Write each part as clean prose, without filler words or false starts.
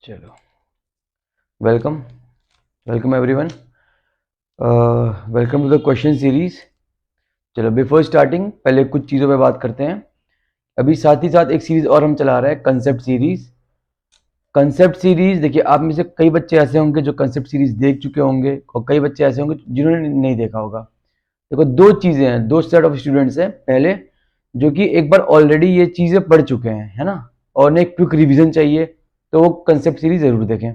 चलो, welcome welcome everyone, welcome to the question series. चलो, before starting पहले कुछ चीज़ों पे बात करते हैं। अभी साथ ही साथ एक सीरीज और हम चला रहे हैं, कंसेप्ट सीरीज। कंसेप्ट सीरीज देखिए, आप में से कई बच्चे ऐसे होंगे जो कंसेप्ट सीरीज देख चुके होंगे और कई बच्चे ऐसे होंगे जिन्होंने नहीं देखा होगा। देखो, दो चीज़ें हैं, दो सेट ऑफ स्टूडेंट्स हैं। पहले जो कि एक बार ऑलरेडी ये चीज़ें पढ़ चुके हैं, है ना, और उन्हें एक क्विक रिवीजन चाहिए, तो वो कंसेप्ट सीरीज ज़रूर देखें।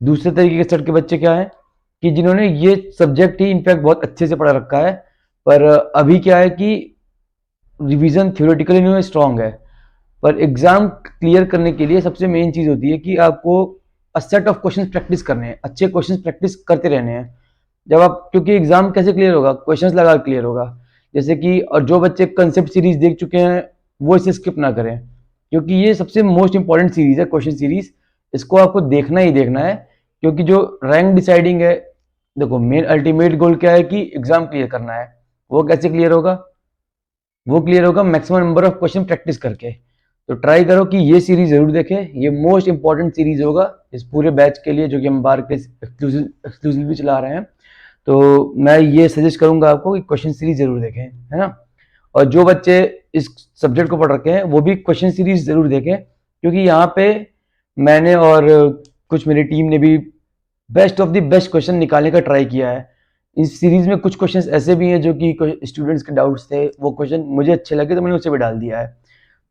दूसरे तरीके के सेट के बच्चे क्या है कि जिन्होंने ये सब्जेक्ट ही इनफैक्ट बहुत अच्छे से पढ़ा रखा है, पर अभी क्या है कि रिवीजन थ्योरेटिकली इन्होंने स्ट्रांग है, पर एग्जाम क्लियर करने के लिए सबसे मेन चीज़ होती है कि आपको a set of questions practice करने हैं, अच्छे क्वेश्चंस प्रैक्टिस करते रहने हैं। जब आप, क्योंकि एग्जाम कैसे क्लियर होगा, क्वेश्चंस लगा क्लियर होगा। जैसे कि, और जो बच्चे कंसेप्ट सीरीज देख चुके हैं वो इसे स्किप ना करें, क्योंकि ये सबसे मोस्ट इंपॉर्टेंट सीरीज है, क्वेश्चन सीरीज। इसको आपको देखना ही देखना है, क्योंकि जो रैंक डिसाइडिंग है, देखो मेन अल्टीमेट गोल क्या है कि एग्जाम क्लियर करना है। वो कैसे क्लियर होगा? वो क्लियर होगा maximum number of question practice करके। तो ट्राई करो कि ये सीरीज जरूर देखें, ये मोस्ट इंपॉर्टेंट सीरीज होगा इस पूरे बैच के लिए, जो कि हम बार के एक्सक्लूसिवली चला रहे हैं। तो मैं ये सजेस्ट करूंगा आपको कि क्वेश्चन सीरीज जरूर देखें, है ना। और जो बच्चे इस सब्जेक्ट को पढ़ रखे हैं वो भी क्वेश्चन सीरीज जरूर देखें, क्योंकि यहाँ पे मैंने और कुछ मेरी टीम ने भी best of the best question निकालने का ट्राई किया है। इस सीरीज में कुछ क्वेश्चंस ऐसे भी हैं जो कि स्टूडेंट्स के डाउट्स थे, वो क्वेश्चन मुझे अच्छे लगे तो मैंने उसे भी डाल दिया है।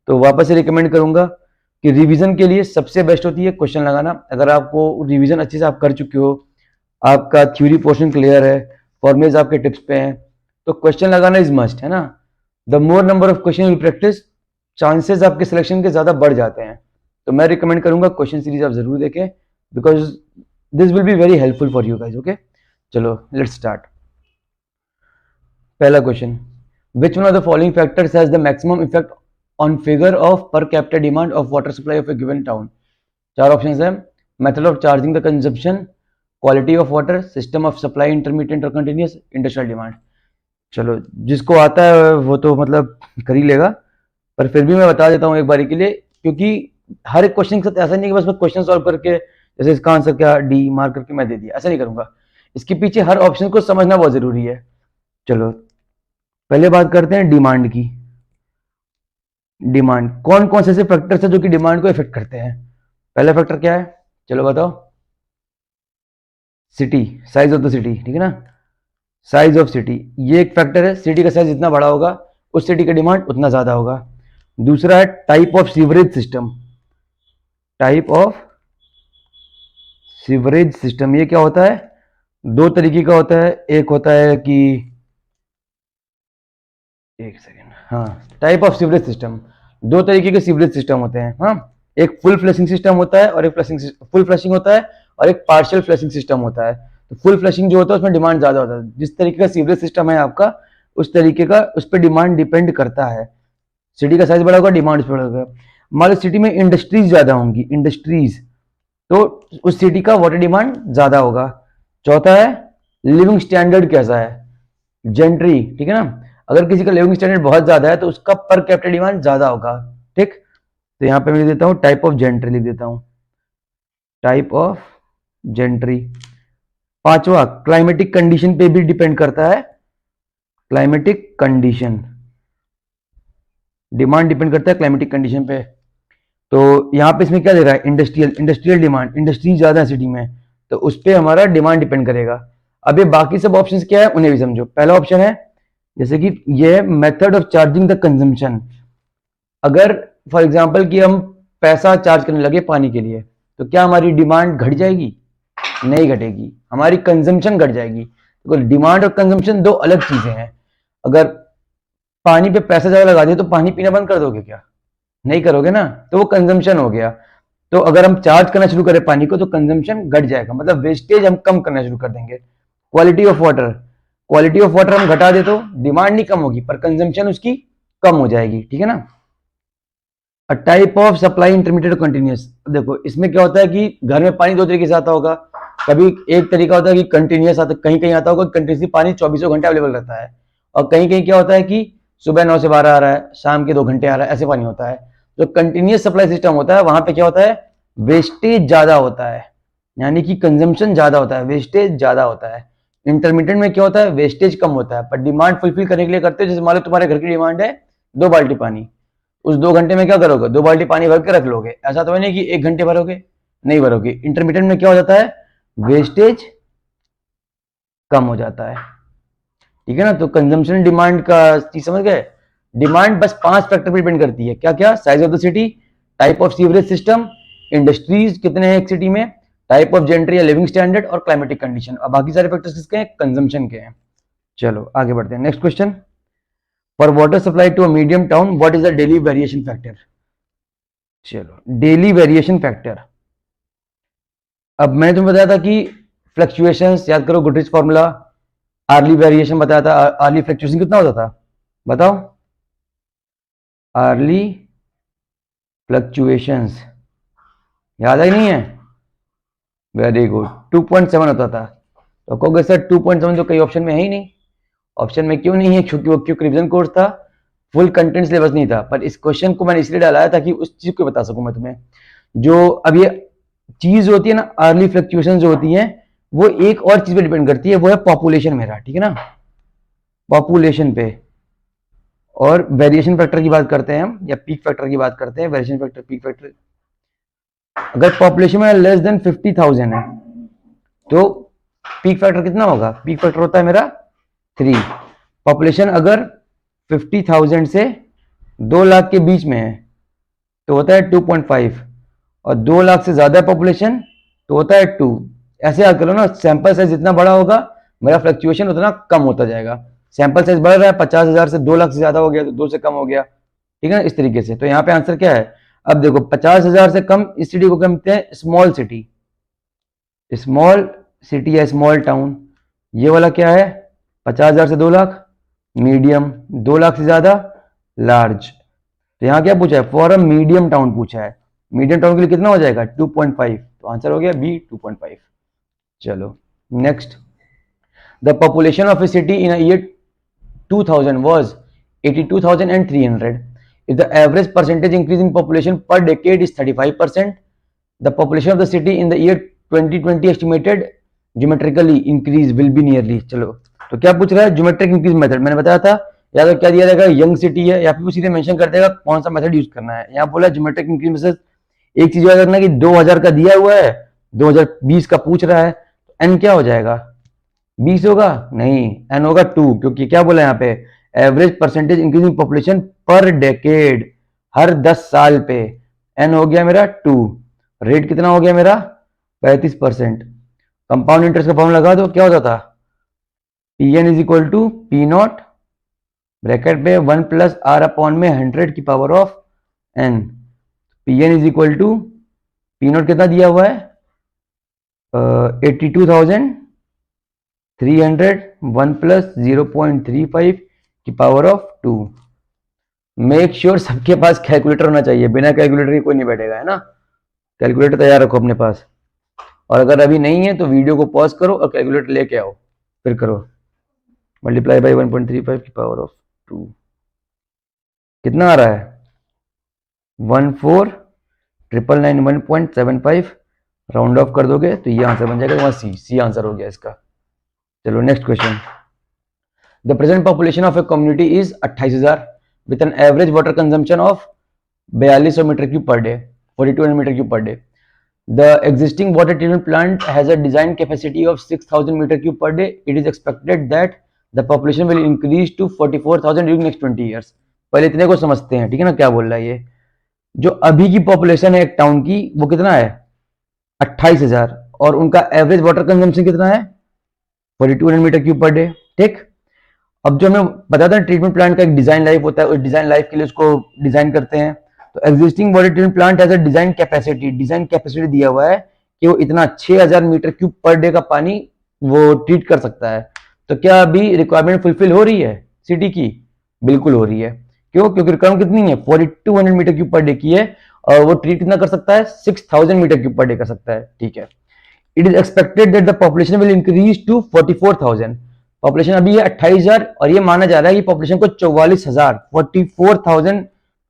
तो वापस से रिकमेंड करूंगा कि रिवीजन के लिए सबसे बेस्ट होती है क्वेश्चन लगाना। अगर आपको रिवीजन अच्छे से आप कर चुके हो, आपका थ्योरी पोर्शन क्लियर है, फॉर्मुलेज आपके टिप्स पे हैं, तो क्वेश्चन लगाना इज मस्ट, है ना। The more number of question you practice, chances आपके सिलेक्शन के ज्यादा बढ़ जाते हैं। तो मैं रिकमेंड करूंगा क्वेश्चन सीरीज आप जरूर देखें, because this will be very helpful for you guys. Okay, चलो लेट्स स्टार्ट। पहला question, which one of the following factors has the maximum effect on figure of per capita demand of water supply of A given town? चार options हैं, method of charging the consumption, quality of water, system of supply intermediate और continuous, industrial demand. चलो, जिसको आता है वो तो मतलब कर ही लेगा, पर फिर भी मैं बता देता हूँ एक बारी के लिए, क्योंकि हर एक क्वेश्चन के साथ ऐसा नहीं कि बस मैं क्वेश्चन सॉल्व करके जैसे इसका आंसर क्या डी मार्क करके मैं दे दिया, ऐसा नहीं करूंगा। इसके पीछे हर ऑप्शन को समझना बहुत जरूरी है। चलो पहले बात करते हैं डिमांड की। डिमांड, कौन कौन से ऐसे फैक्टर्स है जो कि डिमांड को इफेक्ट करते हैं? पहला फैक्टर क्या है, चलो बताओ। City, size of the city, ठीक है ना। साइज ऑफ सिटी ये एक फैक्टर है, सिटी का साइज जितना बड़ा होगा उस सिटी का डिमांड उतना ज्यादा होगा। दूसरा है type of sewerage system. Type of sewerage system, ये क्या होता है? दो तरीके का होता है। एक होता है कि, एक सेकेंड, हाँ, टाइप ऑफ सीवरेज सिस्टम, दो तरीके के सीवरेज सिस्टम होते हैं। हाँ, एक फुल फ्लशिंग सिस्टम होता है और एक फुल फ्लशिंग होता है, और एक पार्शियल फ्लशिंग सिस्टम होता है। तो फुल फ्लशिंग जो होता है उसमें डिमांड ज्यादा होता है। जिस तरीके का सीवरेज सिस्टम है आपका, उस तरीके का उस पर डिमांड डिपेंड करता है। सिटी का साइज बड़ा होगा, डिमांड उस पर होगा। मान लो सिटी में इंडस्ट्रीज ज्यादा होंगी, इंडस्ट्रीज, तो उस सिटी का वाटर डिमांड ज्यादा होगा। चौथा है लिविंग स्टैंडर्ड कैसा है, जेंट्री, ठीक है ना। अगर किसी का लिविंग स्टैंडर्ड बहुत ज्यादा है तो उसका पर कैपिटा डिमांड ज्यादा होगा, ठीक। तो यहां पे मैं लिख देता हूं टाइप ऑफ जेंट्री, लिख देता हूं टाइप ऑफ जेंट्री। पांचवा, क्लाइमेटिक कंडीशन पे भी डिपेंड करता है। क्लाइमेटिक कंडीशन, डिमांड डिपेंड करता है क्लाइमेटिक कंडीशन पे। तो यहां पे इसमें क्या दे रहा है, इंडस्ट्रियल डिमांड, इंडस्ट्री ज्यादा है सिटी में, तो उस पर हमारा डिमांड डिपेंड करेगा। अब ये बाकी सब ऑप्शंस क्या है उन्हें भी समझो। पहला ऑप्शन है जैसे कि ये है method of charging the consumption. अगर फॉर एग्जांपल कि हम पैसा चार्ज करने लगे पानी के लिए, तो क्या हमारी डिमांड घट जाएगी? नहीं घटेगी, हमारी कंजम्पशन घट जाएगी। तो डिमांड और कंजम्पशन दो अलग चीजें हैं। अगर पानी पे पैसा ज्यादा लगा दिया तो पानी पीना बंद कर दोगे क्या? नहीं करोगे ना, तो वो कंजम्पशन हो गया। तो अगर हम चार्ज करना शुरू करें पानी को तो कंजम्पशन घट जाएगा, मतलब वेस्टेज हम कम करना शुरू कर देंगे। Quality of water, quality of water हम घटा दे तो डिमांड नहीं कम होगी पर कंजम्पशन उसकी कम हो जाएगी, ठीक है ना। A type of supply intermediate continuous, देखो इसमें क्या होता है कि घर में पानी दो तरीके से आता होगा। कभी एक तरीका होता है कि कंटिन्यूअस आता, कहीं कहीं आता होगा कंटिन्यूसली पानी 24 घंटे अवेलेबल रहता है, और कहीं कहीं क्या होता है कि सुबह 9 से 12 आ रहा है, शाम के 2 घंटे आ रहा है, ऐसे पानी होता है। जो कंटिन्यूअस सप्लाई सिस्टम होता है वहां पे क्या होता है, वेस्टेज ज्यादा होता है, यानी कि कंजम्पशन ज्यादा होता है, वेस्टेज ज्यादा होता है। इंटरमीडिएट में क्या होता है, वेस्टेज कम होता है, पर डिमांड फुलफिल करने के लिए करते हो। जैसे मान लो तुम्हारे घर की डिमांड है 2 बाल्टी पानी, उस 2 घंटे में क्या करोगे, 2 बाल्टी पानी भर के रख लोगे, ऐसा तो है नहीं कि 1 घंटे भरोगे, नहीं भरोगे। इंटरमीडिएट में क्या हो जाता है, वेस्टेज कम हो जाता है, ठीक है ना। तो कंजम्पशन डिमांड का चीज समझ गए। डिमांड बस 5 फैक्टर पर डिपेंड करती है, क्या क्या, size of the city, type of sewerage system, industries कितने हैं एक सिटी में, टाइप ऑफ जेंडर या लिविंग स्टैंडर्ड, और क्लाइमेटिक कंडीशन। अब बाकी सारे फैक्टर्स किसके हैं, कंजम्पशन के हैं। चलो आगे बढ़ते हैं, next question. For water supply to a medium town what is the daily variation factor. चलो डेली वेरिएशन फैक्टर, अब मैंने तुम्हें बताया था कि फ्लक्चुएशंस याद करो, गुडरिच फॉर्मूला, आर्ली वेरिएशन बताया था, आर्ली फ्लक्चुएशन कितना होता था बताओ, आर्ली फ्लक्चुएशंस याद है नहीं है, वेरी गुड, 2.7 होता था। तो कहोगे सर 2.7 तो कई ऑप्शन में है ही नहीं। ऑप्शन में क्यों नहीं है, क्योंकि वो क्योंकि रिवीजन कोर्स था, फुल कंटेंट सिलेबस नहीं था। पर इस क्वेश्चन को मैंने इसलिए डाला है ताकि उस चीज को बता सकूं मैं तुम्हें। जो अब ये चीज होती है ना, अर्ली फ्लक्चुएशन जो होती है, वो एक और चीज पे डिपेंड करती है, वो है पॉपुलेशन मेरा, ठीक है ना, पॉपुलेशन पे। और वेरिएशन फैक्टर की बात करते हैं हम, या पीक फैक्टर की बात करते हैं, वेरिएशन फैक्टर, पीक फैक्टर। अगर पॉपुलेशन में लेस देन 50,000 है तो पीक फैक्टर कितना होगा, पीक फैक्टर होता है मेरा 3। पॉपुलेशन अगर 50,000 से 2 लाख के बीच में है तो होता है 2.5, और 2 लाख से ज्यादा पॉपुलेशन तो होता है 2। ऐसे याद करो ना, सैंपल साइज जितना बड़ा होगा मेरा फ्लक्चुएशन उतना कम होता जाएगा। सैंपल साइज बढ़ रहा है, 50,000 से 2 लाख से ज्यादा हो गया तो 2 से कम हो गया, ठीक है ना, इस तरीके से। तो यहाँ पे आंसर क्या है, अब देखो 50,000 से कम इस सिटी को कहते हैं स्मॉल सिटी, स्मॉल सिटी या स्मॉल टाउन। ये वाला क्या है, 50,000 से 2 लाख मीडियम, 2 लाख से ज्यादा लार्ज। तो यहाँ क्या पूछा है, फॉर अ मीडियम टाउन पूछा है। मीडियम टाउन के लिए कितना हो जाएगा 2.5, तो आंसर हो गया बी 2.5। चलो next, the population of a city in year 2000 was 82,300. If the average percentage increase in population per decade is 35%, the population of the city in the year 2020 estimated geometrically increase will be nearly। चलो तो क्या पूछ रहा है, geometric increase method. मैंने बताया था, या तो क्या दिया जाएगा, यंग सिटी है, या फिर वो सीधे मेंशन कर देगा कौन सा मेथड यूज करना है। यहाँ बोला ज्योमेट्रिक इंक्रीज मेथड। एक चीज याद रखना कि 2000 का दिया हुआ है, 2020 का पूछ रहा है, तो एन क्या हो जाएगा, 20 होगा, नहीं एन होगा 2, क्योंकि क्या बोला यहाँ पे, एवरेज परसेंटेज इंक्रीजिंग पॉपुलेशन पर डेकेड, हर 10 साल पे। एन हो गया मेरा 2, रेट कितना हो गया मेरा 35%। कंपाउंड इंटरेस्ट का फॉर्मूला लगा दो, क्या होता था, P N is equal to P naught bracket पे 1 प्लस आर अपॉन में 100 की power of N. P N is equal to P naught कितना दिया हुआ है 82,300, 1 प्लस 0.35 की पावर ऑफ 2। मेक श्योर सबके पास कैलकुलेटर होना चाहिए, बिना कैलकुलेटर के कोई नहीं बैठेगा, है ना। कैलकुलेटर तैयार रखो अपने पास, और अगर अभी नहीं है तो वीडियो को पॉज करो और कैलकुलेटर लेके आओ, फिर करो। मल्टीप्लाई बाई 1.35 की पावर ऑफ 2 कितना आ रहा है, 14,991.75। राउंड ऑफ कर दोगे तो ये आंसर बन जाएगा, वहां सी आंसर हो गया इसका। चलो next question, the present population of a community is 28,000 with an average water consumption of 4200 metre cube per day, 4200 metre cube per day. The existing water treatment plant has a design capacity of 6,000 meter cube per day. It is expected that the population will increase to 44,000 during next 20 years. पहले इतने को समझते हैं, ठीक है ना, क्या बोल रहा है ये। जो अभी की पॉपुलेशन है एक टाउन की वो कितना है 28,000, और उनका एवरेज वाटर कंजम्पशन कितना है 4200 मीटर क्यूब पर डे, ठीक। अब जो हमें बताया था ट्रीटमेंट प्लांट का एक डिजाइन लाइफ होता है, उस डिजाइन लाइफ के लिए उसको डिजाइन करते हैं। तो existing water treatment plant has a design capacity दिया हुआ है कि वो इतना 6,000 मीटर क्यूब पर डे का पानी वो ट्रीट कर सकता है। तो क्या अभी रिक्वायरमेंट फुलफिल हो रही है सिटी की, बिल्कुल हो रही है। क्यों, क्योंकि रिक्वायरमेंट कितनी है 4200 मीटर क्यूब पर डे की है, और वो ट्रीट कितना कर सकता है 6,000 मीटर क्यूब पर डे कर सकता है, ठीक है। It is expected that the population will increase to 44,000। Population अभी है 28,000, और ये माना जा रहा है कि पॉपुलेशन को 44,000 44,000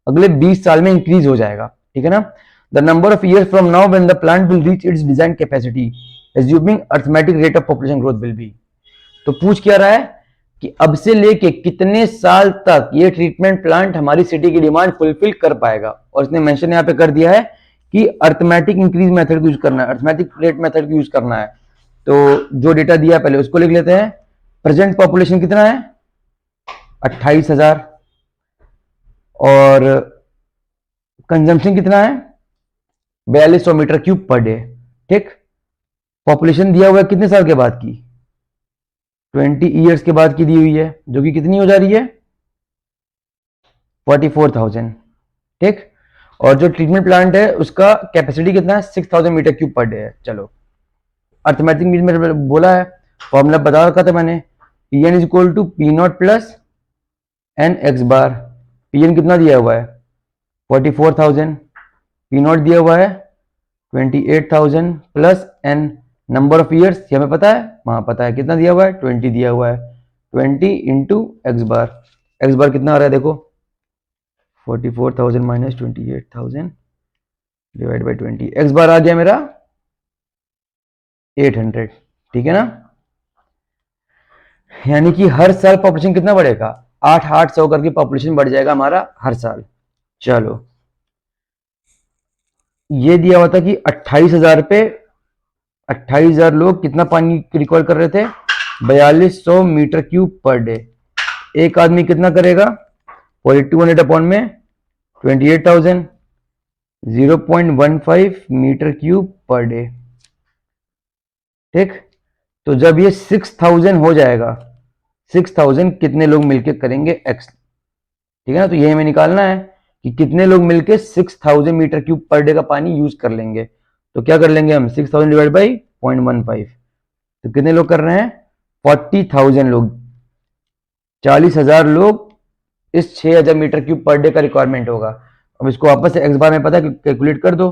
अगले 20 साल में इंक्रीज हो जाएगा, ठीक है ना। The number of years from now when the plant will reach its design capacity assuming arithmetic rate of population growth will be. तो पूछ क्या रहा है कि अब से लेके कितने साल तक ये ट्रीटमेंट प्लांट हमारी सिटी की डिमांड फुलफिल कर पाएगा, और इसने मेंशन यहाँ पे कर दिया है कि अर्थमेटिक इंक्रीज मेथड यूज करना है, अर्थमेटिक रेट मेथड यूज करना है। तो जो डेटा दिया है पहले उसको लिख लेते हैं। प्रेजेंट पॉपुलेशन कितना है 28,000 और कंजम्पशन कितना है 4200 मीटर क्यूब पर डे। ठीक, पॉपुलेशन दिया हुआ है कितने साल के बाद की 20 ईयर्स के बाद की दी हुई है, जो कि कितनी हो जा रही है 44,000। ठीक, और जो ट्रीटमेंट प्लांट है उसका कैपेसिटी कितना है 6,000 मीटर क्यूब पर डे है। चलो अर्थमेटिक मीन में बोला है, फॉर्मूला बता रखा था मैंने, P N is equal to P not plus N x bar. P n कितना दिया हुआ है 44,000, पी नॉट दिया हुआ है 28,000 plus n number of years हमें पता है, वहां पता है कितना दिया हुआ है 20 दिया हुआ है, 20 इंटू एक्स बार। एक्स बार कितना आ रहा है देखो 44,000 माइनस 28,000 डिवाइड बाई 20, एक्स बार आ गया मेरा 800। ठीक है ना, यानी कि हर साल पॉपुलेशन कितना बढ़ेगा 800 करके पॉपुलेशन बढ़ जाएगा हमारा हर साल। चलो ये दिया हुआ था कि 28,000 पे 28,000 लोग कितना पानी रिकॉर्ड कर रहे थे 4200 मीटर क्यूब पर डे। एक आदमी कितना करेगा 4200 अपॉन में 28,000 0.15 मीटर क्यूब पर डे। ठीक, तो जब ये 6,000 हो जाएगा 6,000 कितने लोग मिलके करेंगे एक्स। ठीक है ना, तो ये हमें निकालना है कि कितने लोग मिलके 6,000 मीटर क्यूब पर डे का पानी यूज कर लेंगे। तो क्या कर लेंगे हम 6,000 डिवाइड बाई 0.15, तो कितने लोग कर रहे हैं 40,000 लोग, 40,000 लोग इस 6,000 मीटर क्यूब पर डे का रिक्वायरमेंट होगा। अब इसको वापस से एक्स बार में पता है कैलकुलेट कर दो,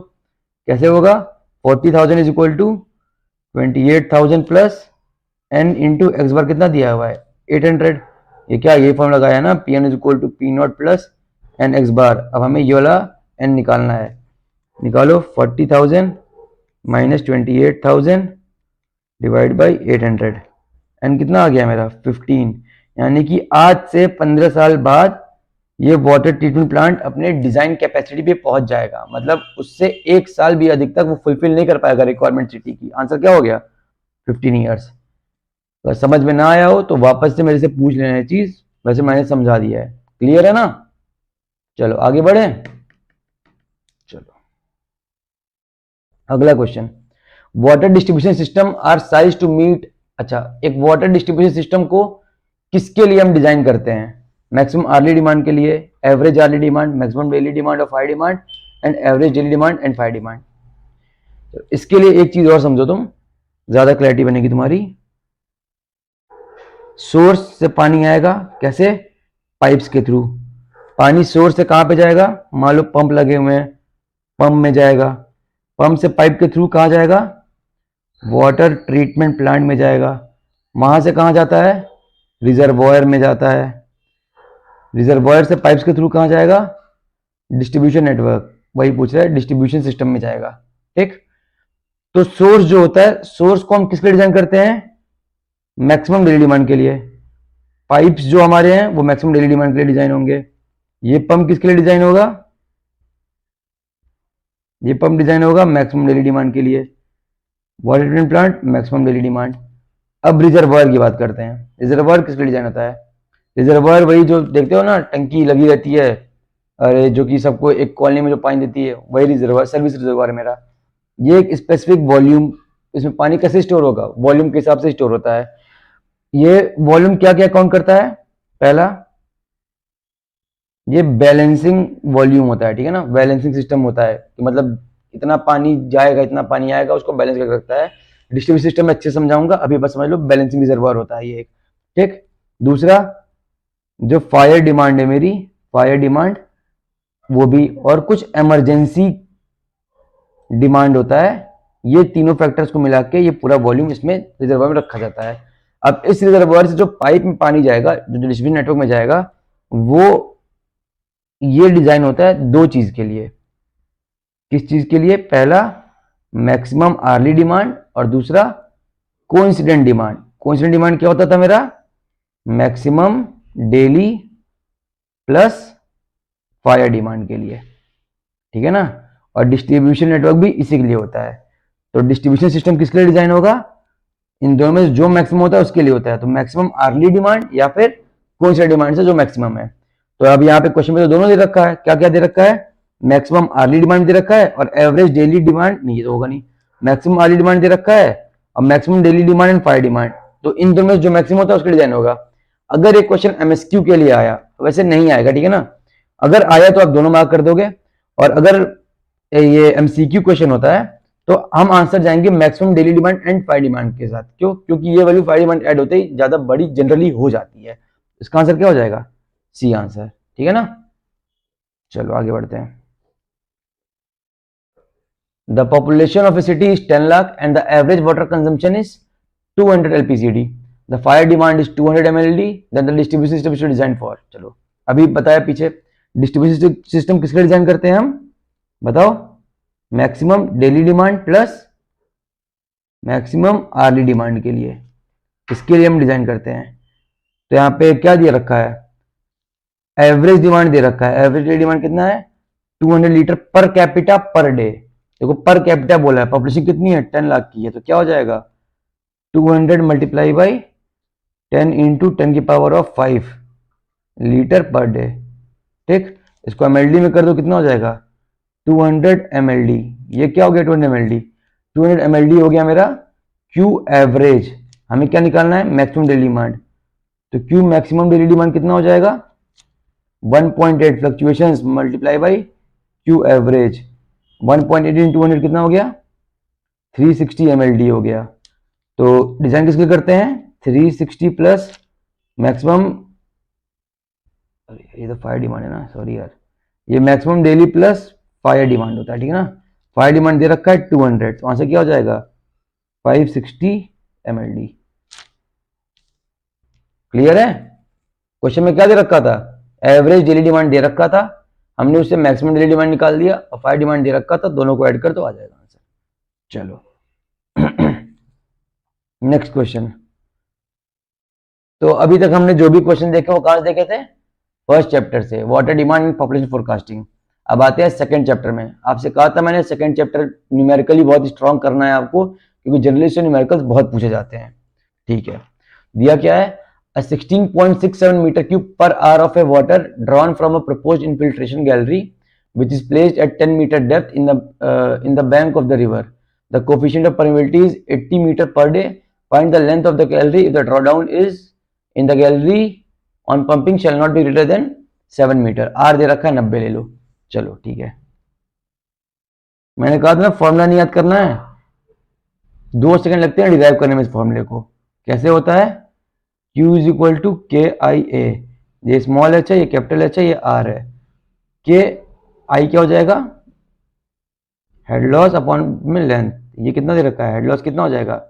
कैसे होगा 40,000 is equal to 28,000 plus N into X bar कितना दिया हुआ है 800। ये क्या ये फॉर्म लगाया ना P N is equal to P not plus N x bar. अब हमें ये वाला एन निकालना है, निकालो 40,000 माइनस 28,000 डिवाइड बाई 800, एन कितना आ गया मेरा 15। यानी कि आज से 15 साल बाद ये वाटर ट्रीटमेंट प्लांट अपने डिजाइन कैपेसिटी पे पहुंच जाएगा, मतलब उससे एक साल भी अधिक तक वो फुलफिल नहीं कर पाएगा रिक्वायरमेंट सिटी की। आंसर क्या हो गया 15 ईयर्स। अगर समझ में ना आया हो तो वापस से मेरे से पूछ लेना है चीज, वैसे मैंने समझा दिया है। क्लियर है ना, चलो आगे बढ़े। चलो अगला question, water distribution system are size to meet. अच्छा, एक वाटर डिस्ट्रीब्यूशन सिस्टम को किसके लिए हम डिजाइन करते हैं, मैक्सिमम आर्ली डिमांड के लिए, average hourly demand, maximum daily demand of high demand and average daily demand and fire demand. तो इसके लिए एक चीज और समझो तुम, ज्यादा क्लैरिटी बनेगी तुम्हारी। सोर्स से पानी आएगा कैसे, पाइप्स के थ्रू। पानी सोर्स से कहां पे जाएगा, मान लो पंप लगे हुए हैं, पंप में जाएगा, पंप से पाइप के थ्रू कहां जाएगा, वाटर ट्रीटमेंट प्लांट में जाएगा। वहां से कहां जाता है, रिजर्वॉयर में जाता है, रिजर्वॉयर से पाइप्स के थ्रू कहां जाएगा, डिस्ट्रीब्यूशन नेटवर्क, वही पूछ रहा है डिस्ट्रीब्यूशन सिस्टम में जाएगा। ठीक, तो सोर्स जो होता है, सोर्स को हम किस लिए डिजाइन करते हैं, मैक्सिमम डेली डिमांड के लिए। पाइप्स जो हमारे हैं वो मैक्सिमम डेली डिमांड के लिए डिजाइन होंगे। ये पंप किसके लिए डिजाइन होगा, ये पंप डिजाइन होगा मैक्सिमम डेली डिमांड के लिए, water treatment plant maximum daily demand. अब रिजर्वायर की बात करते हैं, रिजर्वायर किसके लिए डिजाइन होता है, रिजर्वायर वही जो देखते हो ना टंकी लगी रहती है, अरे जो कि सबको एक कॉलोनी में जो पानी देती है, वही रिजर्वायर, सर्विस रिजर्वायर मेरा। ये एक स्पेसिफिक वॉल्यूम, इसमें पानी कैसे स्टोर होगा, वॉल्यूम के हिसाब से स्टोर होता है। ये वॉल्यूम क्या क्या काउंट करता है, पहला ये बैलेंसिंग वॉल्यूम होता है। ठीक है ना, बैलेंसिंग सिस्टम होता है कि मतलब इतना पानी जाएगा इतना पानी आएगा, उसको बैलेंस करके रखता है। डिस्ट्रीब्यूशन सिस्टम में अच्छे समझाऊंगा, अभी बस समझ लो बैलेंसिंग रिजर्वायर होता है ये एक। ठीक, दूसरा जो फायर डिमांड है मेरी, फायर डिमांड वो भी, और कुछ इमरजेंसी डिमांड होता है। ये तीनों फैक्टर्स को मिला के ये पूरा वॉल्यूम इसमें रिजर्वायर में रखा जाता है। अब इस रिजर्वायर से जो पाइप में पानी जाएगा, जो डिस्ट्रीब्यूशन नेटवर्क में जाएगा, वो ये डिजाइन होता है दो चीज के लिए। किस चीज के लिए? पहला मैक्सिमम आर्ली डिमांड और दूसरा कोइंसिडेंट डिमांड। कोइंसिडेंट डिमांड क्या होता था मेरा? Maximum daily plus fire demand के लिए, ठीक है ना। और डिस्ट्रीब्यूशन नेटवर्क भी इसी के लिए होता है। तो डिस्ट्रीब्यूशन सिस्टम किसके लिए डिजाइन होगा? इन दोनों में जो मैक्सिमम होता है उसके लिए होता है। तो मैक्सिमम आर्ली डिमांड या फिर कोइंसिडेंट डिमांड से जो मैक्सिमम है। तो अब यहाँ पे क्वेश्चन में तो दोनों दे रखा है। क्या क्या दे रखा है? मैक्सिमम आर्ली डिमांड दे रखा है और एवरेज डेली डिमांड नहीं, तो होगा नहीं। मैक्सिमम आर्ली डिमांड दे रखा है और maximum daily demand and fire demand. तो इन दोनों में जो मैक्सिमम होता है उसके डिजाइन होगा। अगर एक क्वेश्चन एमएसक्यू के लिए आया, वैसे नहीं आएगा, ठीक है ना। अगर आया तो आप दोनों मार्क कर दोगे, और अगर ये एमसीक्यू क्वेश्चन होता है तो हम आंसर जाएंगे maximum daily demand and fire demand के साथ। क्यों? क्योंकि ये वैल्यू फायर डिमांड ऐड होते ही ज्यादा बड़ी जनरली हो जाती है। इसका आंसर क्या हो जाएगा? सी आंसर, ठीक है ना। चलो आगे बढ़ते हैं। The population of a city is 10 lakh and the average water consumption is 200 LPCD. The fire demand is 200 MLD. Then the distribution system is design for. चलो अभी बताया पीछे, डिस्ट्रीब्यूशन सिस्टम किसके लिए डिजाइन करते हैं हम? बताओ। Maximum daily demand plus maximum hourly demand के लिए, इसके लिए हम डिजाइन करते हैं। तो यहाँ पे क्या दिया रखा है? एवरेज डिमांड दे रखा है। एवरेज डेली डिमांड कितना है? 200 litre per capita per day. देखो पर कैपिटा बोला है, पॉपुलेशन कितनी है? 10 लाख की है, तो क्या हो जाएगा? 200 मल्टीप्लाई बाई 10 इंटू 10 की power of 5 litre per day, ठीक। इसको एमएलडी में कर दो, कितना हो जाएगा? 200 एमएलडी। ये क्या हो गया? 200 एमएलडी। 200 एमएलडी हो गया मेरा क्यू एवरेज। हमें क्या निकालना है? Maximum daily demand. तो क्यू मैक्सिमम डेली डिमांड कितना हो जाएगा? 1.8 fluctuations multiply by Q average. 1.8 into 200 कितना हो गया? 360 एमएलडी हो गया। तो डिजाइन किसके करते हैं? 360 प्लस मैक्सिमम, ये तो फायर डिमांड है ना, सॉरी यार, ये maximum daily plus fire demand होता है, ठीक है ना। फायर डिमांड दे रखा है 200, तो आंसर क्या हो जाएगा? 560 एमएलडी। क्लियर है? क्वेश्चन में क्या दे रखा था? एवरेज डेली डिमांड दे रखा था, हमने उससे मैक्सिमम डेली डिमांड निकाल दिया, और फायर डिमांड दे रखा था, दोनों को ऐड कर तो आ जाएगा आंसर। चलो नेक्स्ट क्वेश्चन। तो अभी तक हमने जो भी क्वेश्चन देखे वो कहां से देखे थे? फर्स्ट चैप्टर से, water demand and population forecasting. अब आते हैं सेकंड चैप्टर में। आपसे कहा था मैंने सेकंड चैप्टर न्यूमेरिकली बहुत स्ट्रांग करना है आपको, क्योंकि जनरली से न्यूमेरिकल्स बहुत पूछे जाते हैं, ठीक है। दिया क्या है? A 16.67 meter cube per hour of a water drawn from a proposed infiltration gallery, which is placed at 10 meter depth in the bank of the river. The coefficient of permeability is 80 meter per day. Find the length of the gallery if the drawdown is in the gallery on pumping shall not be greater than 7 meter. R दे रखा है 90, ले लो। चलो ठीक है, मैंने कहा था ना फॉर्मूला नहीं याद करना है, 2 सेकंड लगते हैं डिराइव करने में इस फॉर्मूले को। कैसे होता है? Q इज इक्वल टू के आई ए। ये स्मॉल एच है, ये कैपिटल एच है, ये आर है। के आई क्या हो जाएगा? हेड लॉस अपॉन में लेंथ। ये कितना दे रखा है? हेड लॉस कितना हो जाएगा?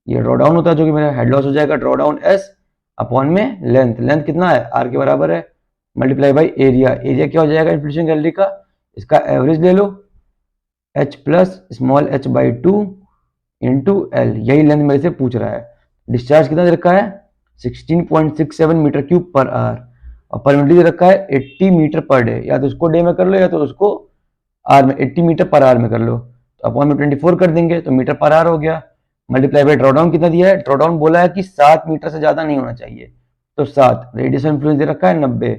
ये ड्रॉ डाउन होता है, जो कि मेरा हेड लॉस हो जाएगा ड्रॉ डाउन एस अपॉन में लेंथ। लेंथ कितना है? आर के बराबर है, मल्टीप्लाई बाई एरिया। एरिया क्या हो जाएगा इन्फ्लेशन गैलरी का? इसका एवरेज ले लो, H plus small H by 2 into L. यही लेंथ मेरे से पूछ रहा है। डिस्चार्ज कितना दे रखा है? 16.67 मीटर क्यूब पर आवर, और परमिटिव दे रखा है 80 मीटर पर डे। या तो उसको डे में कर लो या तो उसको आर में, 80 मीटर पर आवर में कर लो। तो अपॉन में 24 कर देंगे तो मीटर पर आवर हो गया। मल्टीप्लाई बाई ड्रॉडाउन कितना दिया है? ड्रॉडाउन बोला है कि 7 मीटर से ज्यादा नहीं होना चाहिए, तो 7। रेडियस इन्फ्लुएंस दे रखा है 90,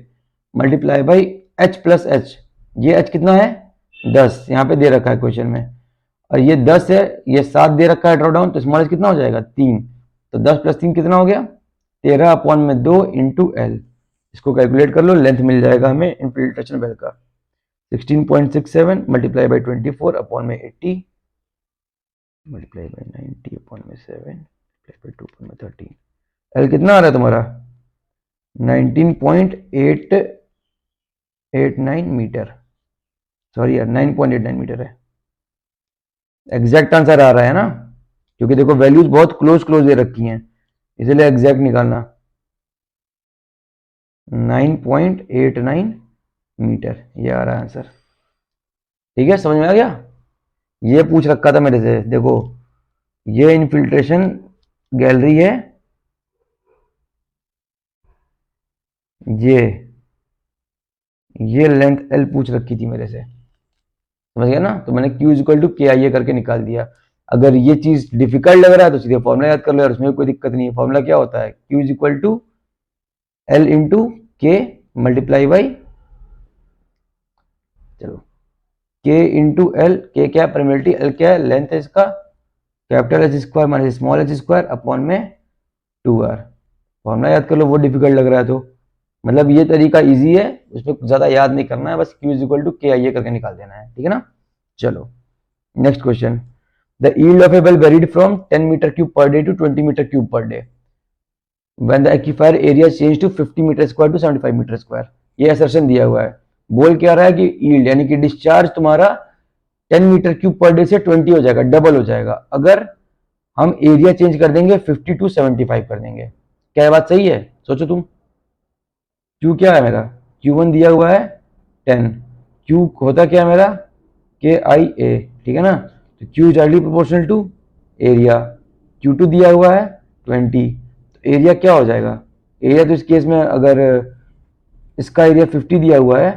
multiply by H plus H. ये एच कितना है? 10 यहाँ पे दे रखा है क्वेश्चन में, और ये 10 है, ये 7 दे रखा है ड्रॉडाउन, तो स्मॉल एच कितना हो जाएगा? 3। तो 10 प्लस 3 कितना हो गया? 13 अपॉन में 2 इंटू एल। इसको कैलकुलेट कर लो, लेंथ मिल जाएगा हमें इन्फिल्ट्रेशन वेल का। 16.67 मल्टीप्लाई बाई 24 अपॉन में 80 मल्टीप्लाई बाई 90 अपॉन में 7 मल्टीप्लाई बाई 2 अपॉन में 13। एल कितना आ रहा है तुम्हारा? 19.889 मीटर, सॉरी यार 9.89 मीटर है। एग्जैक्ट आंसर आ रहा है ना, क्योंकि देखो वैल्यूज बहुत क्लोज क्लोज दे रखी हैं, इसलिए एग्जैक्ट निकालना। 9.89 मीटर ये आ रहा है आंसर, ठीक है, समझ में आ गया। ये पूछ रखा था मेरे से, देखो ये इन्फिल्ट्रेशन गैलरी है, ये लेंथ एल पूछ रखी थी मेरे से, समझ गया ना। तो मैंने Q इक्वल टू के आई ए करके निकाल दिया। अगर ये चीज डिफिकल्ट लग रहा है तो सीधे फॉर्मूला याद कर लो यार, उसमें कोई दिक्कत नहीं है। फॉर्मूला क्या होता है, Q equal to L into K multiply by, चलो के इंटू एल, के क्या है परमिटिविटी, एल क्या है लेंथ है इसका, capital H square minus small H square upon में 2r। फॉर्मूला याद कर लो, वो डिफिकल्ट लग रहा है तो, मतलब ये तरीका इजी है, उसमें ज्यादा याद नहीं करना है, बस Q इक्वल टू के आई ए करके निकाल देना है, ठीक है ना। चलो next question, the yield of a well varied from 10 meter cube per day to 20 meter cube per day when the aquifer area changed to 50 meter square to 75 meter square। ये असर्शन दिया हुआ है, बोल क्या रहा है कि yield यानी कि डिस्चार्ज तुम्हारा 10 मीटर क्यूब पर डे से 20 हो जाएगा, डबल हो जाएगा अगर हम एरिया चेंज कर देंगे 50 टू 75 कर देंगे। क्या ये बात सही है, सोचो तुम। Q क्या है मेरा, Q1 दिया हुआ है 10, Q होता क्या है मेरा के आई ए, ठीक है ना। तो Q is directly proportional to area, Q2 दिया हुआ है 20, तो एरिया क्या हो जाएगा, एरिया तो इस केस में अगर इसका एरिया 50 दिया हुआ है,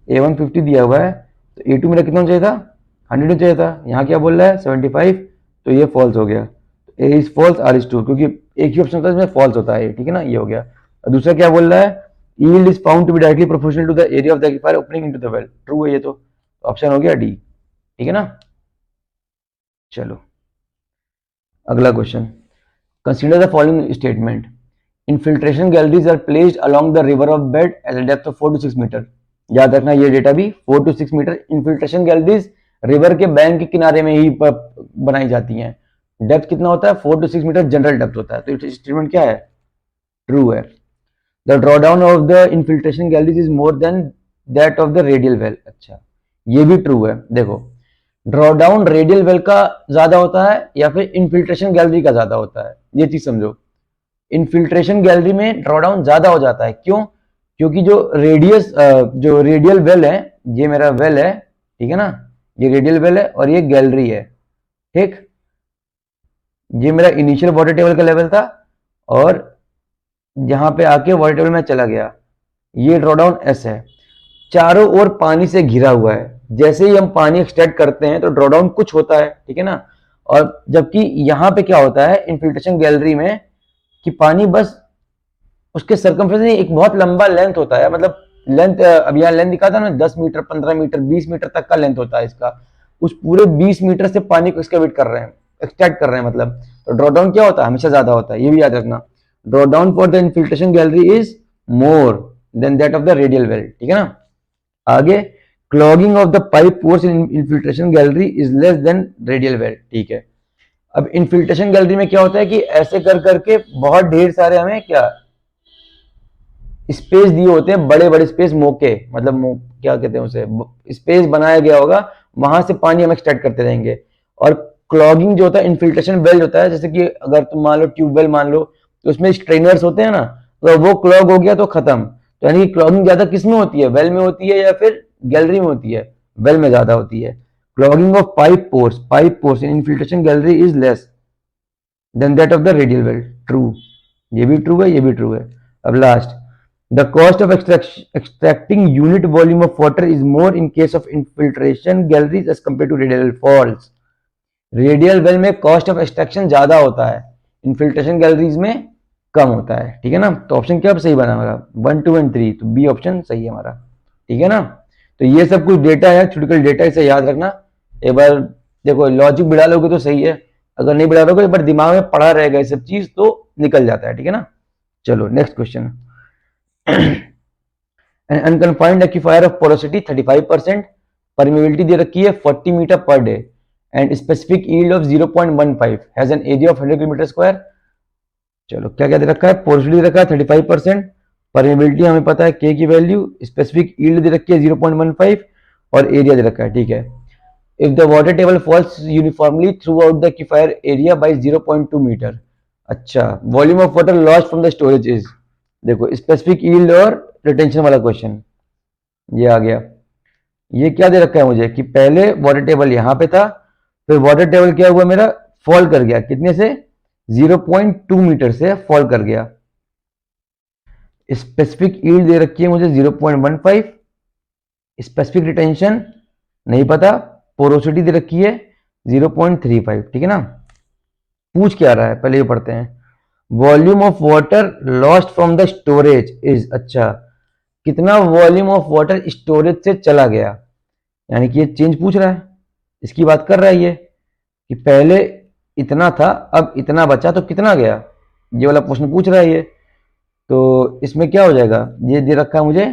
A1 50 दिया हुआ है, तो A2 मेरा कितना चाहिए था 100 चाहिए था, यहाँ क्या बोल रहा है 75, तो ये फॉल्स हो गया। तो A is false, R is true, क्योंकि एक ही ऑप्शन होता है इसमें फॉल्स होता है, ठीक है ना, ये हो गया। और दूसरा क्या बोल रहा है, yield is found to be directly proportional to the area of the aquifer opening into the well, true है ये तो, ऑप्शन हो गया डी, ठीक है ना। चलो अगला question, consider the following statement, infiltration galleries are placed along the river of bed at a depth of 4 to 6 metre. याद रखना ये डेटा भी, 4 to 6 metre infiltration galleries river के बैंक के किनारे में ही बनाई जाती हैं। डेप्थ कितना होता है 4 to 6 मीटर जनरल डेप्थ होता है, तो स्टेटमेंट क्या है, ट्रू है। The drawdown of the infiltration galleries is more than that of the radial well. अच्छा ये भी ट्रू है, देखो ड्रॉडाउन रेडियल वेल का ज्यादा होता है या फिर इनफिल्ट्रेशन गैलरी का ज्यादा होता है, ये चीज समझो। इनफिल्ट्रेशन गैलरी में ड्रॉडाउन ज्यादा हो जाता है, क्यों, क्योंकि जो रेडियल वेल है, ये मेरा वेल है, ठीक है ना, ये रेडियल वेल है और ये गैलरी है, ठीक। ये मेरा इनिशियल वाटर टेबल का लेवल था और यहां पे आके वाटर टेबल में चला गया, ये ड्रॉडाउन एस है, चारों ओर पानी से घिरा हुआ है। जैसे ही हम पानी एक्सट्रैक्ट करते हैं तो ड्रॉडाउन कुछ होता है, ठीक है ना। और जबकि यहाँ पे क्या होता है इनफिल्ट्रेशन गैलरी में, कि पानी बस उसके सर्कमफ्रेंस में एक बहुत लंबा लेंथ होता है, मतलब लेंथ अब यहाँ लेंथ दिखा था ना 10 मीटर 15 मीटर 20 मीटर तक का लेंथ होता है इसका, उस पूरे 20 मीटर से पानी को एक्सकैवेट कर रहे हैं, एक्सट्रैक्ट कर रहे हैं मतलब। तो ड्रॉडाउन क्या होता है, हमेशा ज्यादा होता है, ये भी याद रखना। Drawdown for the infiltration gallery is more than that of the radial well, ठीक है ना। आगे, clogging of the pipe pores in infiltration gallery is less than radial well, ठीक है। अब इनफिल्ट्रेशन गैलरी में क्या होता है कि ऐसे कर करके बहुत ढेर सारे हमें क्या स्पेस दिए होते हैं, बड़े बड़े स्पेस, मौके मतलब क्या कहते हैं उसे, स्पेस बनाया गया होगा, वहां से पानी हम एक्सट्रैक्ट करते रहेंगे। और क्लॉगिंग जो होता है इनफिल्ट्रेशन वेल होता है, जैसे कि अगर तुम मान लो ट्यूबवेल मान लो, तो उसमें स्ट्रेनर्स होते हैं ना, तो वो क्लॉग हो गया तो खत्म। तो यानी कि क्लॉगिंग ज्यादा किस में होती है, वेल में होती है या फिर गैलरी में होती है, वेल में ज्यादा होती है। Clogging of pipe pores in infiltration gallery is less than that of the radial well, true, ये भी ट्रू है, ये भी ट्रू है। अब last, the cost of extracting unit volume of water is more in case of infiltration galleries as compared to radial falls। Radial well में cost of extraction ज्यादा होता है, इनफिल्ट्रेशन गैलरीज में कम होता है, ठीक है ना। तो ऑप्शन क्या सही बना हमारा 1 2 और 3, तो बी ऑप्शन सही है हमारा, ठीक है ना। तो ये सब कुछ डेटा है, थ्योरेटिकल डेटा, इसे याद रखना। एक बार देखो लॉजिक बढ़ा लोगे तो सही है, अगर नहीं बढ़ा लोगे एक बार दिमाग में पड़ा रहेगा ये सब चीज तो निकल जाता है, ठीक है ना। चलो next question, an unconfined aquifer of porosity 35%, permeability दे रखी है 40 मीटर पर day and specific yield of 0.15 has an area of 100 kilometre square. चलो क्या क्या दे रखा है, पोरोसिटी दे रखा है 35%, परमेबिलिटी हमें पता है k की वैल्यू, स्पेसिफिक yield दे रखी है 0.15 और एरिया दे रखा है, ठीक है। If the water table falls uniformly throughout the aquifer area by 0.2 metre. अच्छा, volume of water lost from the storage is, देखो स्पेसिफिक यील्ड और रिटेंशन वाला क्वेश्चन ये आ गया। ये क्या दे रखा है मुझे कि पहले वाटर टेबल यहां पे था, फिर वाटर टेबल क्या हुआ मेरा, फॉल कर गया, कितने से, 0.2 मीटर से फॉल कर गया। स्पेसिफिक यील्ड दे रखी है मुझे 0.15, स्पेसिफिक रिटेंशन नहीं पता, पोरोसिटी दे रखी है 0.35, ठीक है ना। पूछ क्या रहा है पहले ये पढ़ते हैं। Volume of water lost from the storage is, अच्छा कितना वॉल्यूम ऑफ वाटर स्टोरेज से चला गया, यानी कि ये चेंज पूछ रहा है, इसकी बात कर रहा है ये कि पहले इतना था अब इतना बचा तो कितना गया, ये वाला क्वेश्चन पूछ रहा है ये। तो इसमें क्या हो जाएगा, ये दे रखा है मुझे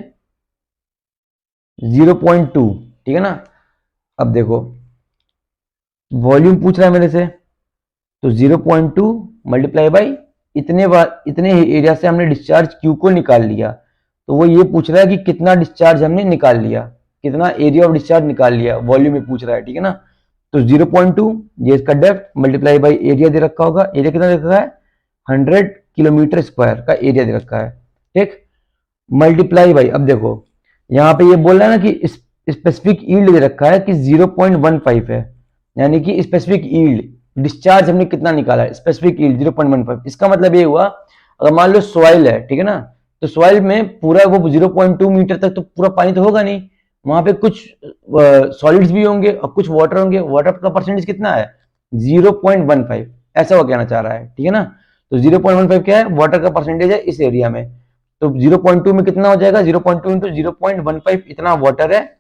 0.2, ठीक है ना। अब देखो वॉल्यूम पूछ रहा है मेरे से, तो 0.2 मल्टीप्लाई बाई इतने बार, इतने ही एरिया से हमने डिस्चार्ज क्यू को निकाल लिया, तो वो ये पूछ रहा है कि कितना डिस्चार्ज हमने निकाल लिया, कितना एरिया ऑफ डिस्चार्ज निकाल लिया, वॉल्यूम में पूछ रहा है, ठीक है ना। तो 0.2 ये इसका डेप्थ मल्टीप्लाई बाई एरिया दे रखा होगा, एरिया कितना दे रखा है, 100 किलोमीटर स्क्वायर का एरिया दे रखा है, ठीक। मल्टीप्लाई बाई, अब देखो यहाँ पे ये बोल रहा है ना कि स्पेसिफिक यील्ड दे रखा है कि 0.15 है, यानी कि स्पेसिफिक यील्ड डिस्चार्ज हमने कितना निकाला है, स्पेसिफिक यील्ड 0.15। इसका मतलब ये हुआ अगर मान लो सॉइल है, ठीक है ना, तो सॉइल में पूरा वो 0.2 मीटर तक तो पूरा पानी तो होगा नहीं, वहां पे कुछ सॉलिड्स भी होंगे और कुछ वाटर होंगे, वाटर का परसेंटेज कितना है 0.15, ऐसा वो कहना चाह रहा है, ठीक है ना। तो 0.15 क्या है, वाटर का परसेंटेज है इस एरिया में। तो 0.2 में कितना हो जाएगा, 0.2 इंटू 0.15, इतना वाटर है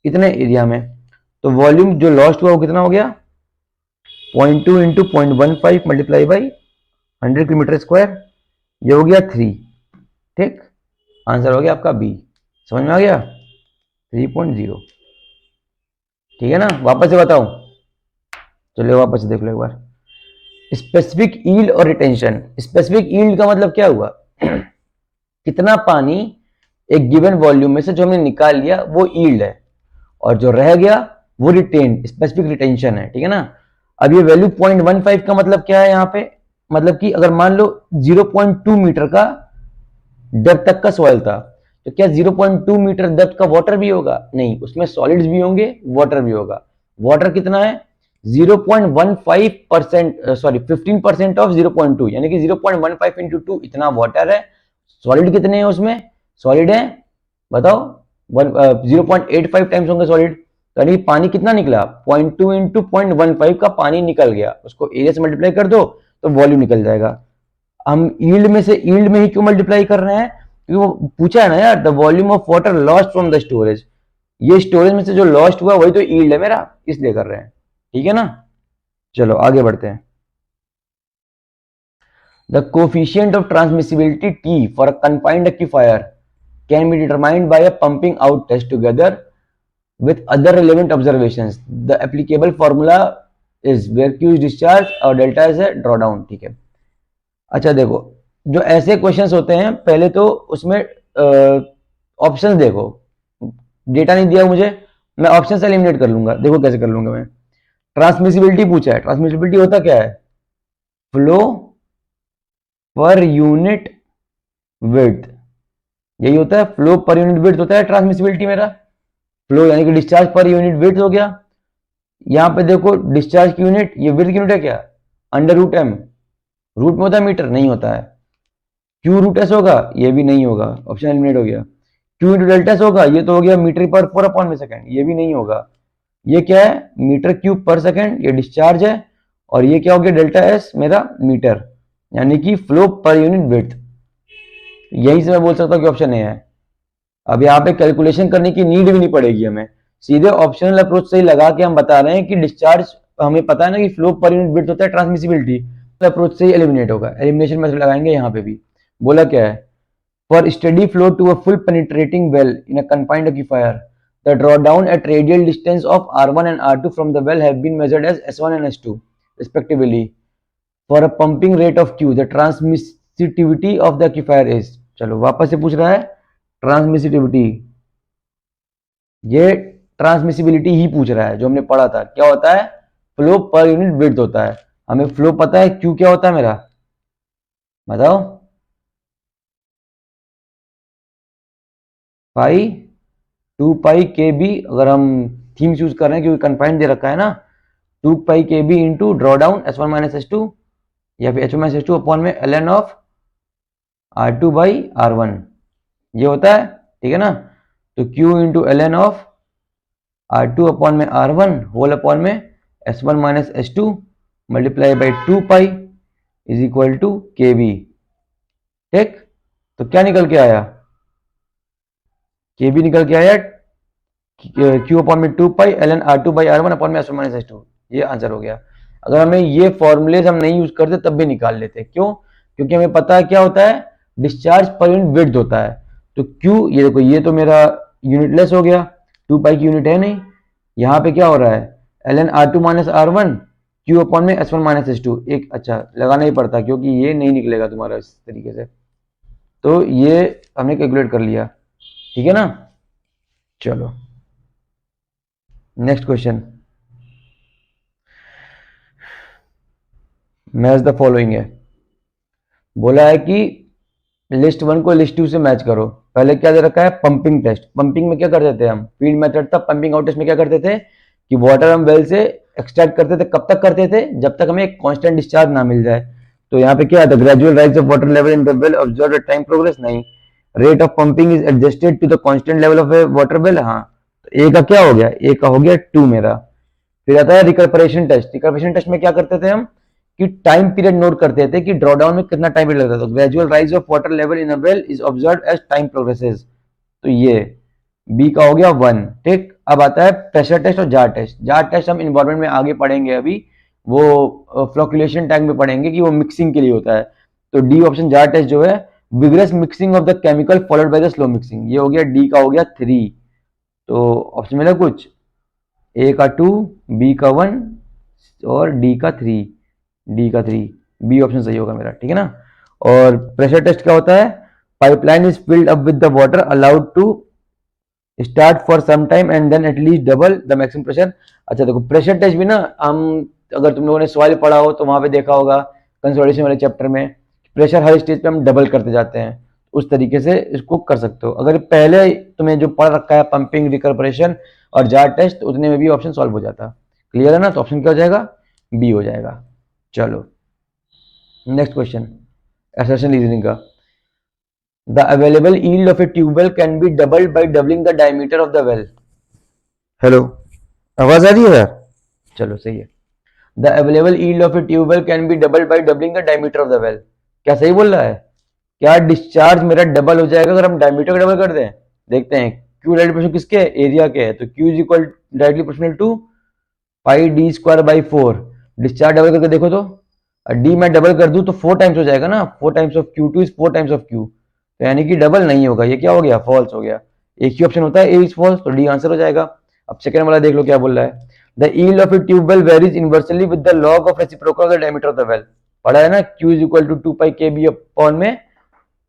इतने एरिया में। तो वॉल्यूम जो लॉस्ट हुआ वो कितना हो गया, 0.2 into 0.15 multiply by 100 kilometre square, ये हो गया 3, ठीक। आंसर हो गया आपका बी, समझ में आ गया, 3.0, ठीक है ना। वापस से बताऊं, चलो वापस से देख लो एक बार। स्पेसिफिक यील्ड और रिटेंशन, स्पेसिफिक यील्ड का मतलब क्या हुआ कितना पानी एक गिवन वॉल्यूम में से जो हमने निकाल लिया वो यील्ड है, और जो रह गया वो रिटेन, स्पेसिफिक रिटेंशन है, ठीक है ना। अब ये वैल्यू 0.15 का मतलब क्या है यहाँ पे, मतलब कि अगर मान लो 0.2 मीटर का डेप्थ तक का सॉइल था, तो क्या 0.2 मीटर डेप्थ का वाटर भी होगा, नहीं, उसमें सॉलिड्स भी होंगे वाटर भी होगा। वाटर कितना है 0.15%, सॉरी 15% ऑफ 0.2, यानी कि 0.15 इंटू 2 इतना वाटर है। सॉलिड कितने हैं उसमें, सॉलिड है बताओ 0.85 टाइम्स होंगे सॉलिड, यानी पानी कितना निकला 0.2 इंटू 0.15 का पानी निकल गया, उसको एरिया से मल्टीप्लाई कर दो तो वॉल्यूम निकल जाएगा। हम यील्ड में से, यील्ड में ही क्यों मल्टीप्लाई कर रहे हैं, क्योंकि वो पूछा है ना यार, the volume of water lost from the storage, ये स्टोरेज में से जो लॉस्ट हुआ वही तो यील्ड है मेरा, इसलिए कर रहे हैं, ठीक है ना। चलो आगे बढ़ते हैं। The coefficient of transmissibility T for a confined aquifer can be determined by a pumping out test together with other relevant observations. The applicable formula is where Q is discharge और delta is a drawdown, ठीक है। अच्छा देखो, जो ऐसे questions होते हैं पहले तो उसमें ऑप्शंस देखो, डेटा नहीं दिया मुझे, मैं ऑप्शन से एलिमिनेट कर लूंगा, देखो कैसे कर लूंगा मैं। ट्रांसमिसिबिलिटी पूछा है, ट्रांसमिसिबिलिटी होता क्या है, फ्लो पर यूनिट विड्थ, यही होता है, फ्लो पर यूनिट विड्थ होता है ट्रांसमिसिबिलिटी मेरा। फ्लो यानी कि डिस्चार्ज पर यूनिट विड्थ हो गया। यहां पे देखो डिस्चार्ज की यूनिट, ये विड्थ की यूनिट है क्या, अंडर रूट एम, रूट में होता है मीटर, नहीं होता है। क्यू रूट एस होगा, ये भी नहीं होगा, ऑप्शन एलिमिनेट हो गया। क्यू इंटू डेल्टा एस होगा, ये तो हो गया मीटर पर 4 में सेकेंड, ये भी नहीं होगा। ये क्या है, मीटर क्यूब पर सेकेंड, ये डिस्चार्ज है, और ये क्या हो गया डेल्टा एस मेरा मीटर, यानी कि फ्लो पर यूनिट विड्थ। यही से मैं बोल सकता हूँ कि ऑप्शन ए है। अब यहाँ पे कैलकुलेशन करने की नीड भी नहीं पड़ेगी हमें, सीधे ऑप्शनल अप्रोच से ही लगा के हम बता रहे हैं कि डिस्चार्ज, हमें पता है ना कि फ्लो पर यूनिट विड्थ होता है ट्रांसमिसिबिलिटी, अप्रोच से ही एलिमिनेट होगा, एलिमिनेशन मेथड लगाएंगे यहाँ पे भी। बोला क्या है, for steady flow to a full penetrating well in a confined aquifer the drawdown at radial distance of R1 and R2 from the well have been measured as S1 and S2 respectively. For a pumping rate of Q, the transmissivity of the aquifer is, चलो वापस से पूछ रहा है ट्रांसमिसिटिविटी, ये transmissibility ही पूछ रहा है, जो हमने पढ़ा था क्या होता है, फ्लो पर यूनिट विड्थ होता है। हमें फ्लो पता है, क्यू क्या होता है मेरा, बताओ, पाई टू पाई के बी, अगर हम थीम्स यूज कर रहे हैं क्योंकि कन्फाइंड दे रखा है ना, two pi K B into draw down S one minus S two या फिर H one minus S two upon में L N of R two by R one, ये होता है, ठीक है ना। तो Q into L N of R two upon में आर वन होल अपॉन में S one minus S two multiply by two pi is equal to K B, ठीक। तो क्या निकल के आया, के बी निकल के आया क्यू अपॉन में two pi L N R two by R one upon में S one minus S two, ये आंसर हो गया। अगर हमें ये फॉर्मूलेज हम नहीं यूज करते तब भी निकाल लेते, क्यों, क्योंकि हमें पता है क्या होता है, डिस्चार्ज पर यूनिट विड्थ होता है। तो क्यू, ये देखो ये तो मेरा यूनिटलेस हो गया, टू पाई की यूनिट है नहीं, यहाँ पे क्या हो रहा है, L N R two minus R one Q upon में S one minus S two, एक अच्छा लगाना ही पड़ता क्योंकि ये नहीं निकलेगा तुम्हारा इस तरीके से, तो ये हमने कैलकुलेट कर लिया, ठीक है ना। चलो next question, match the following है, बोला है कि लिस्ट वन को लिस्ट टू से मैच करो। पहले क्या दे रखा है, पंपिंग टेस्ट। पंपिंग में क्या करते थे हम, फील्ड मेथड था, पंपिंग आउट टेस्ट में क्या करते थे कि वाटर हम वेल से एक्सट्रैक्ट करते थे, कब तक करते थे, जब तक हमें एक कांस्टेंट डिस्चार्ज ना मिल जाए। तो यहाँ पे क्या आता है, gradual rise of water level in the well observe time progress, नहीं, rate of pumping is adjusted to the constant level of a water well, हाँ। तो ए का क्या हो गया, ए का हो गया टू मेरा। फिर आता है रिकर्परेशन टेस्ट। रिकर्परेशन टेस्ट में क्या करते थे हम कि टाइम पीरियड नोट करते थे कि ड्रॉ डाउन में कितना टाइम पीरियड लगता था। Gradual rise of water level in a well is observed as time progresses, तो ये बी का हो गया वन, ठीक। अब आता है प्रेशर टेस्ट और जार टेस्ट। जार टेस्ट हम इन्वायरमेंट में आगे पढ़ेंगे, अभी वो फ्लोकुलेशन टैंक में पढ़ेंगे कि वो मिक्सिंग के लिए होता है। तो डी ऑप्शन जार टेस्ट जो है, vigorous mixing of the chemical followed by the slow mixing, ये हो गया डी का हो गया थ्री। तो ऑप्शन मिला कुछ, ए का टू, बी का वन और डी का थ्री, डी का थ्री, बी ऑप्शन सही होगा मेरा, ठीक है ना। और प्रेशर टेस्ट क्या होता है, pipeline is filled up with the water allowed to start for some time and then at least double the maximum pressure. अच्छा देखो प्रेशर टेस्ट भी ना हम, अगर तुम लोगों ने सवाल पढ़ा हो तो वहां पे देखा होगा कंसोलिडेशन वाले चैप्टर में, प्रेशर हर स्टेज पे हम डबल करते जाते हैं, उस तरीके से इसको कर सकते हो। अगर पहले तुम्हें जो पढ़ रखा है पंपिंग, रिकर्परेशन और जार टेस्ट, उतने में भी ऑप्शन सॉल्व हो जाता। क्लियर है ना, तो ऑप्शन क्या हो जाएगा, बी हो जाएगा। चलो नेक्स्ट क्वेश्चन, असर्शन रीजनिंग का। The available yield of a tubewell can be doubled by doubling the diameter of the well. Hello, आवाज आ रही है यार, चलो सही है। The available yield of a tubewell can be doubled by doubling the diameter of the well, क्या सही बोल रहा है, क्या डिस्चार्ज मेरा डबल हो जाएगा अगर हम डायमीटर को डबल कर दें। देखते हैं, क्यू डायरेक्टली प्रोपोर्शनल किसके, एरिया के है, तो Q is equal directly proportional to pi D square by four. Discharge double करके देखो तो, डी मैं डबल कर दूं तो फोर टाइम्स हो जाएगा ना, four times of Q two is four times of Q, तो यानी कि डबल नहीं होगा, ये क्या हो गया, फॉल्स हो गया। एक ही ऑप्शन होता है, ए इज फॉल्स, तो डी आंसर हो जाएगा। अब सेकंड वाला देख लो क्या बोल रहा है, the yield of a tubewell varies inversely with the log of reciprocal of the diameter of the well. पढ़ा है ना, Q is equal to two pi K B upon में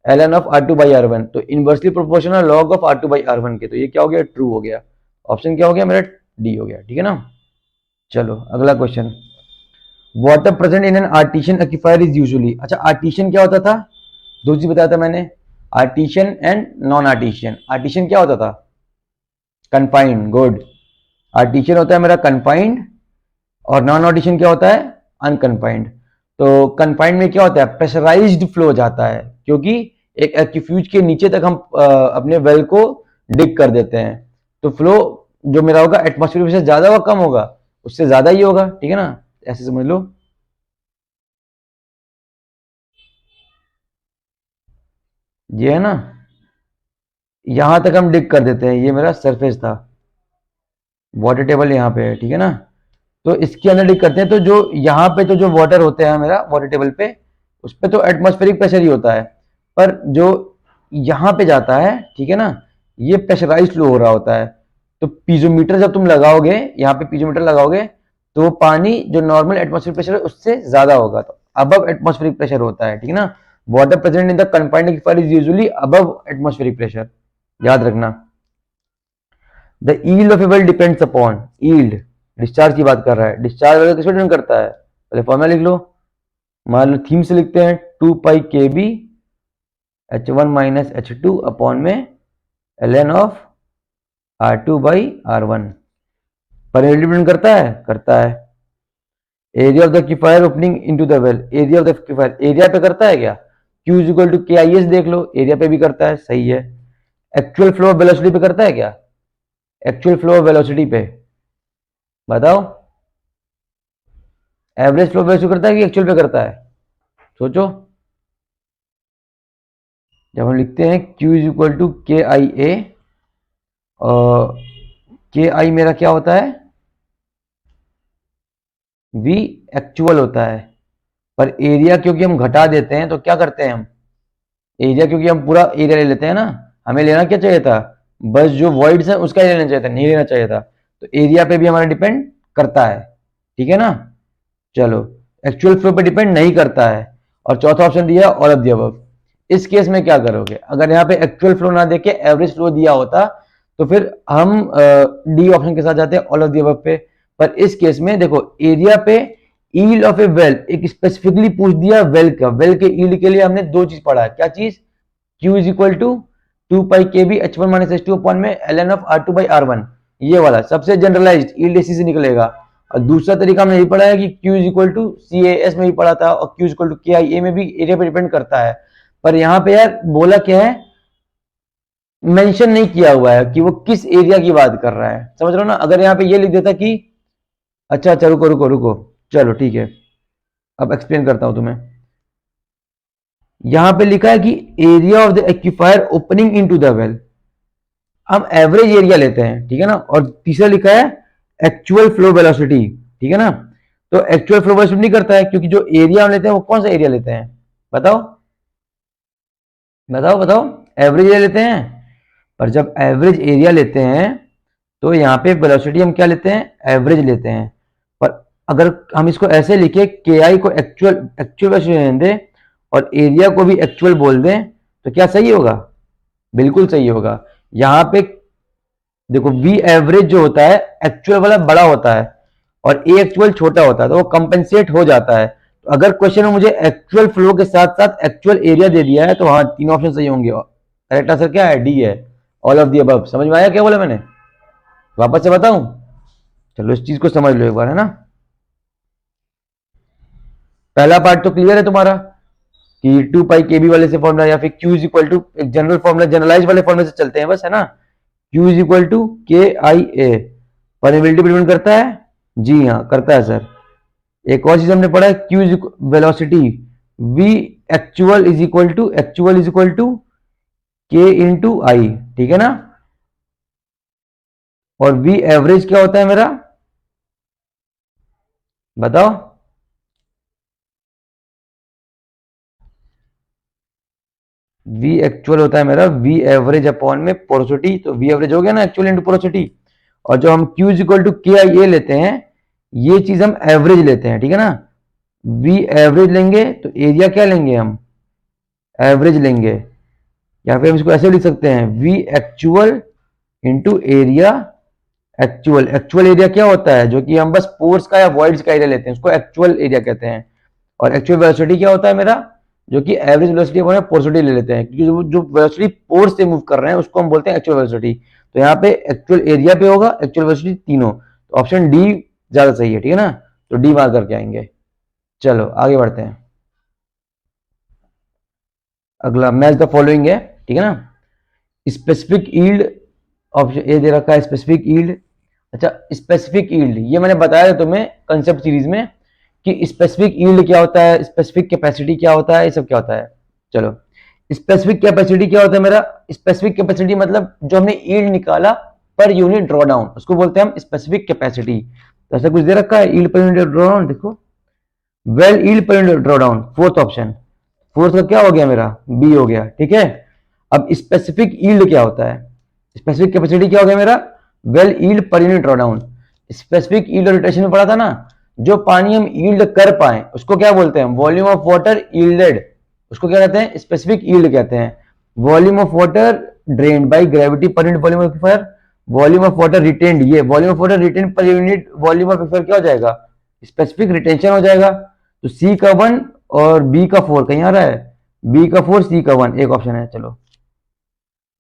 L N of R two by R one, तो inversely proportional log of R two by R one के, तो ये क्या हो गया, ट्रू हो गया। ऑप्शन क्या हो गया मेरा, डी हो गया, ठीक है ना। चलो अगला question, water present in an artesian aquifer is usually. अच्छा आर्टिशियन क्या होता था, दो चीज बताया था मैंने, artesian and non artesian. Artesian क्या होता था, कन्फाइंड, गुड। आर्टिशियन होता है मेरा कन्फाइंड और नॉन आर्टिशियन क्या होता है, अनकन्फाइंड। तो कन्फाइंड में क्या होता है, प्रेशराइज्ड फ्लो जाता है, क्योंकि एक एक्यूफ्यूज के नीचे तक हम अपने वेल को डिग कर देते हैं, तो फ्लो जो मेरा होगा एटमॉस्फेरिक प्रेशर ज्यादा होगा कम होगा, उससे ज्यादा ही होगा, ठीक है ना, ऐसे समझ लो। ये है ना, यहां तक हम डिग कर देते हैं, ये मेरा सरफेस था, वाटर टेबल यहाँ पे है, ठीक है ना। तो इसके अंदर डिग करते हैं, तो जो यहाँ पे तो जो वाटर होते हैं मेरा वाटर टेबल पे, उस पे तो एटमॉस्फेरिक प्रेशर ही होता है, पर जो यहाँ पे जाता है, ठीक है ना, ये प्रेशराइज फ्लो हो रहा होता है। तो पीजोमीटर जब तुम लगाओगे, यहाँ पे पीजोमीटर लगाओगे, तो वो पानी जो नॉर्मल एटमॉस्फेरिक प्रेशर है उससे ज्यादा होगा, तो अबव एटमॉस्फेरिक प्रेशर होता है, ठीक है ना। Water present in the confined aquifer is usually above atmospheric pressure, याद रखना। The yield of a well depends upon, yield discharge की बात कर रहा है, डिस्चार्ज वगैरह किस पे डिपेंड करता है, पहले फॉर्मूला लिख लो, मान लो थीम से लिखते हैं, two pi K B H one minus H two upon में L N of R2/R1। Permeability depend करता है, करता है। Area of the aquifer opening into the well, area of the aquifer area पे करता है क्या? Q इज इक्वल टू के आई एस, देख लो एरिया पे भी करता है, सही है। एक्चुअल फ्लो ऑफ वेलोसिटी पे करता है क्या? एक्चुअल फ्लो ऑफ वेलोसिटी पे बताओ, एवरेज फ्लो वेलोसिटी करता है कि एक्चुअल पे करता है? सोचो। जब हम लिखते हैं Q इज इक्वल टू के आई ए, और के आई मेरा क्या होता है? V एक्चुअल होता है। पर एरिया क्योंकि हम घटा देते हैं तो क्या करते हैं हम, एरिया क्योंकि हम पूरा एरिया ले लेते हैं ना, हमें लेना क्या चाहिए था? बस जो वॉइड्स है उसका ही लेना चाहिए था, नहीं लेना चाहिए था। तो एरिया पे भी हमारा डिपेंड करता है, ठीक है ना। चलो, एक्चुअल फ्लो पे डिपेंड नहीं करता है। और चौथा ऑप्शन दिया ऑल ऑफ द अबव। इस केस में क्या करोगे? अगर यहाँ पे एक्चुअल फ्लो ना देके एवरेज फ्लो दिया होता तो फिर हम डी ऑप्शन के साथ जाते हैं, ऑल ऑफ द अबव पे। पर इस केस में देखो, एरिया पे ईल्ड ऑफ ए वेल एक स्पेसिफिकली पूछ दिया वेल का, वेल के ईल्ड के लिए हमने दो चीज पढ़ा है, क्या चीज? Q is equal to 2πkb H1 minus H2 upon में ln ऑफ R2/R1, ये वाला सबसे जनरलाइज्ड ईल्ड इसी से निकलेगा। और दूसरा तरीका हमने यही पढ़ा है कि Q is equal to CAS में भी पढ़ा था, और Q is equal to KIA में भी एरिया पे डिपेंड करता है। पर यहाँ पे यार बोला क्या है, मेंशन नहीं किया हुआ है कि वो किस एरिया की बात कर रहा है, समझ रहे हो ना। अगर यहाँ पे ये लिख देता कि अच्छा अच्छा रुको रुको रुको, चलो ठीक है, अब एक्सप्लेन करता हूं तुम्हें। यहां पे लिखा है कि area of the aquifer opening into the well, हम एवरेज एरिया लेते हैं, ठीक है ना। और तीसरा लिखा है एक्चुअल फ्लो वेलोसिटी, ठीक है ना। तो एक्चुअल फ्लो वेलोसिटी नहीं करता है, क्योंकि जो एरिया हम लेते हैं वो कौन सा एरिया लेते हैं? बताओ बताओ बताओ, एवरेज एरिया लेते हैं। पर जब एवरेज एरिया लेते हैं तो यहाँ पे वेलोसिटी हम क्या लेते हैं? एवरेज लेते हैं। पर अगर हम इसको ऐसे लिखे, के आई को एक्चुअल एक्चुअल वेलोसिटी दें और एरिया को भी एक्चुअल बोल दें, तो क्या सही होगा? बिल्कुल सही होगा। यहाँ पे देखो, वी एवरेज जो होता है एक्चुअल वाला बड़ा होता है और ए एक्चुअल छोटा होता है, तो वो कंपेंसेट हो जाता है। तो अगर क्वेश्चन में मुझे एक्चुअल फ्लो के साथ साथ एक्चुअल एरिया दे दिया है तो हाँ, तीन ऑप्शन सही होंगे। करेक्ट आंसर क्या है? डी है, ऑल ऑफ दी अबव। समझ में आया क्या बोला मैंने? वापस से बताऊं? चलो इस चीज को समझ लो एक बार, है ना। पहला पार्ट तो क्लियर है तुम्हारा कि 2πkb वाले से फॉर्मूला, या फिर Q इज इक्वल टू एक जनरल फॉर्मूला, जनरलाइज वाले फॉर्मूले से चलते हैं बस, है ना। Q इज इक्वल टू के आई ए, परमेबिलिटी डिपेंड करता है? जी हाँ करता है सर। एक और चीज हमने पढ़ा है, Q is velocity, V actual is equal to K into I, ठीक है ना। और V एवरेज क्या होता है मेरा? बताओ। V एक्चुअल होता है मेरा V एवरेज अपॉन में पोरोसिटी, तो V एवरेज हो गया ना, एक्चुअल इंटू पोरोसिटी। और जो हम Q इज इक्वल टू के आई ए लेते हैं, ये चीज हम एवरेज लेते हैं, ठीक है ना। V एवरेज लेंगे तो एरिया क्या लेंगे हम? एवरेज लेंगे। या फिर हम इसको ऐसे लिख सकते हैं, V actual into area actual. Actual area क्या होता है? जो कि हम बस पोर्स का या वॉइड्स का एरिया लेते हैं, उसको एक्चुअल एरिया कहते हैं। और एक्चुअल वेलोसिटी क्या होता है मेरा? जो कि एवरेज वेलोसिटी अपॉन पोरोसिटी ले लेते हैं, क्योंकि जो वेलोसिटी पोर्स से मूव कर रहे हैं उसको हम बोलते हैं एक्चुअल वेलोसिटी। तो यहाँ पे एक्चुअल एरिया पे होगा, एक्चुअल वेलोसिटी तीनों। तो ऑप्शन डी ज्यादा सही है, ठीक है ना। तो डी मार्क करके आएंगे। चलो आगे बढ़ते हैं। अगला मैच द फॉलोइंग है, ठीक है ना। स्पेसिफिक ईल्ड, ऑप्शन ए दे रखा है स्पेसिफिक ईल्ड। अच्छा, स्पेसिफिक ईल्ड ये मैंने बताया था तुम्हें कंसेप्ट सीरीज में कि स्पेसिफिक ईल्ड क्या होता है, स्पेसिफिक कैपेसिटी क्या होता है, ये सब क्या होता है। चलो, स्पेसिफिक कैपेसिटी क्या होता है मेरा? स्पेसिफिक कैपेसिटी मतलब जो हमने ईल्ड निकाला पर यूनिट ड्रॉ डाउन, उसको बोलते हैं हम स्पेसिफिक कैपेसिटी। तो ऐसा कुछ दे रखा है, yield per unit draw down, देखो well yield per unit draw down, fourth option. Fourth का क्या हो गया मेरा? बी हो गया, ठीक है। अब स्पेसिफिक ईल्ड क्या होता है? स्पेसिफिक कैपेसिटी क्या हो गया मेरा? Well yield per unit draw down. Specific yield rotation में पढ़ा था ना, जो पानी हम ईल्ड कर पाए उसको क्या बोलते हैं? वॉल्यूम ऑफ वाटर ईल्डेड, उसको क्या कहते हैं? स्पेसिफिक ईल्ड कहते हैं। Volume of water drained by gravity per unit volume of aquifer, volume of water retained, ये volume of water retained per unit volume of aquifer क्या हो जाएगा? स्पेसिफिक रिटेंशन हो जाएगा। तो सी का 1 और बी का 4 कहीं आ रहा है? बी का 4 सी का 1, एक ऑप्शन है। चलो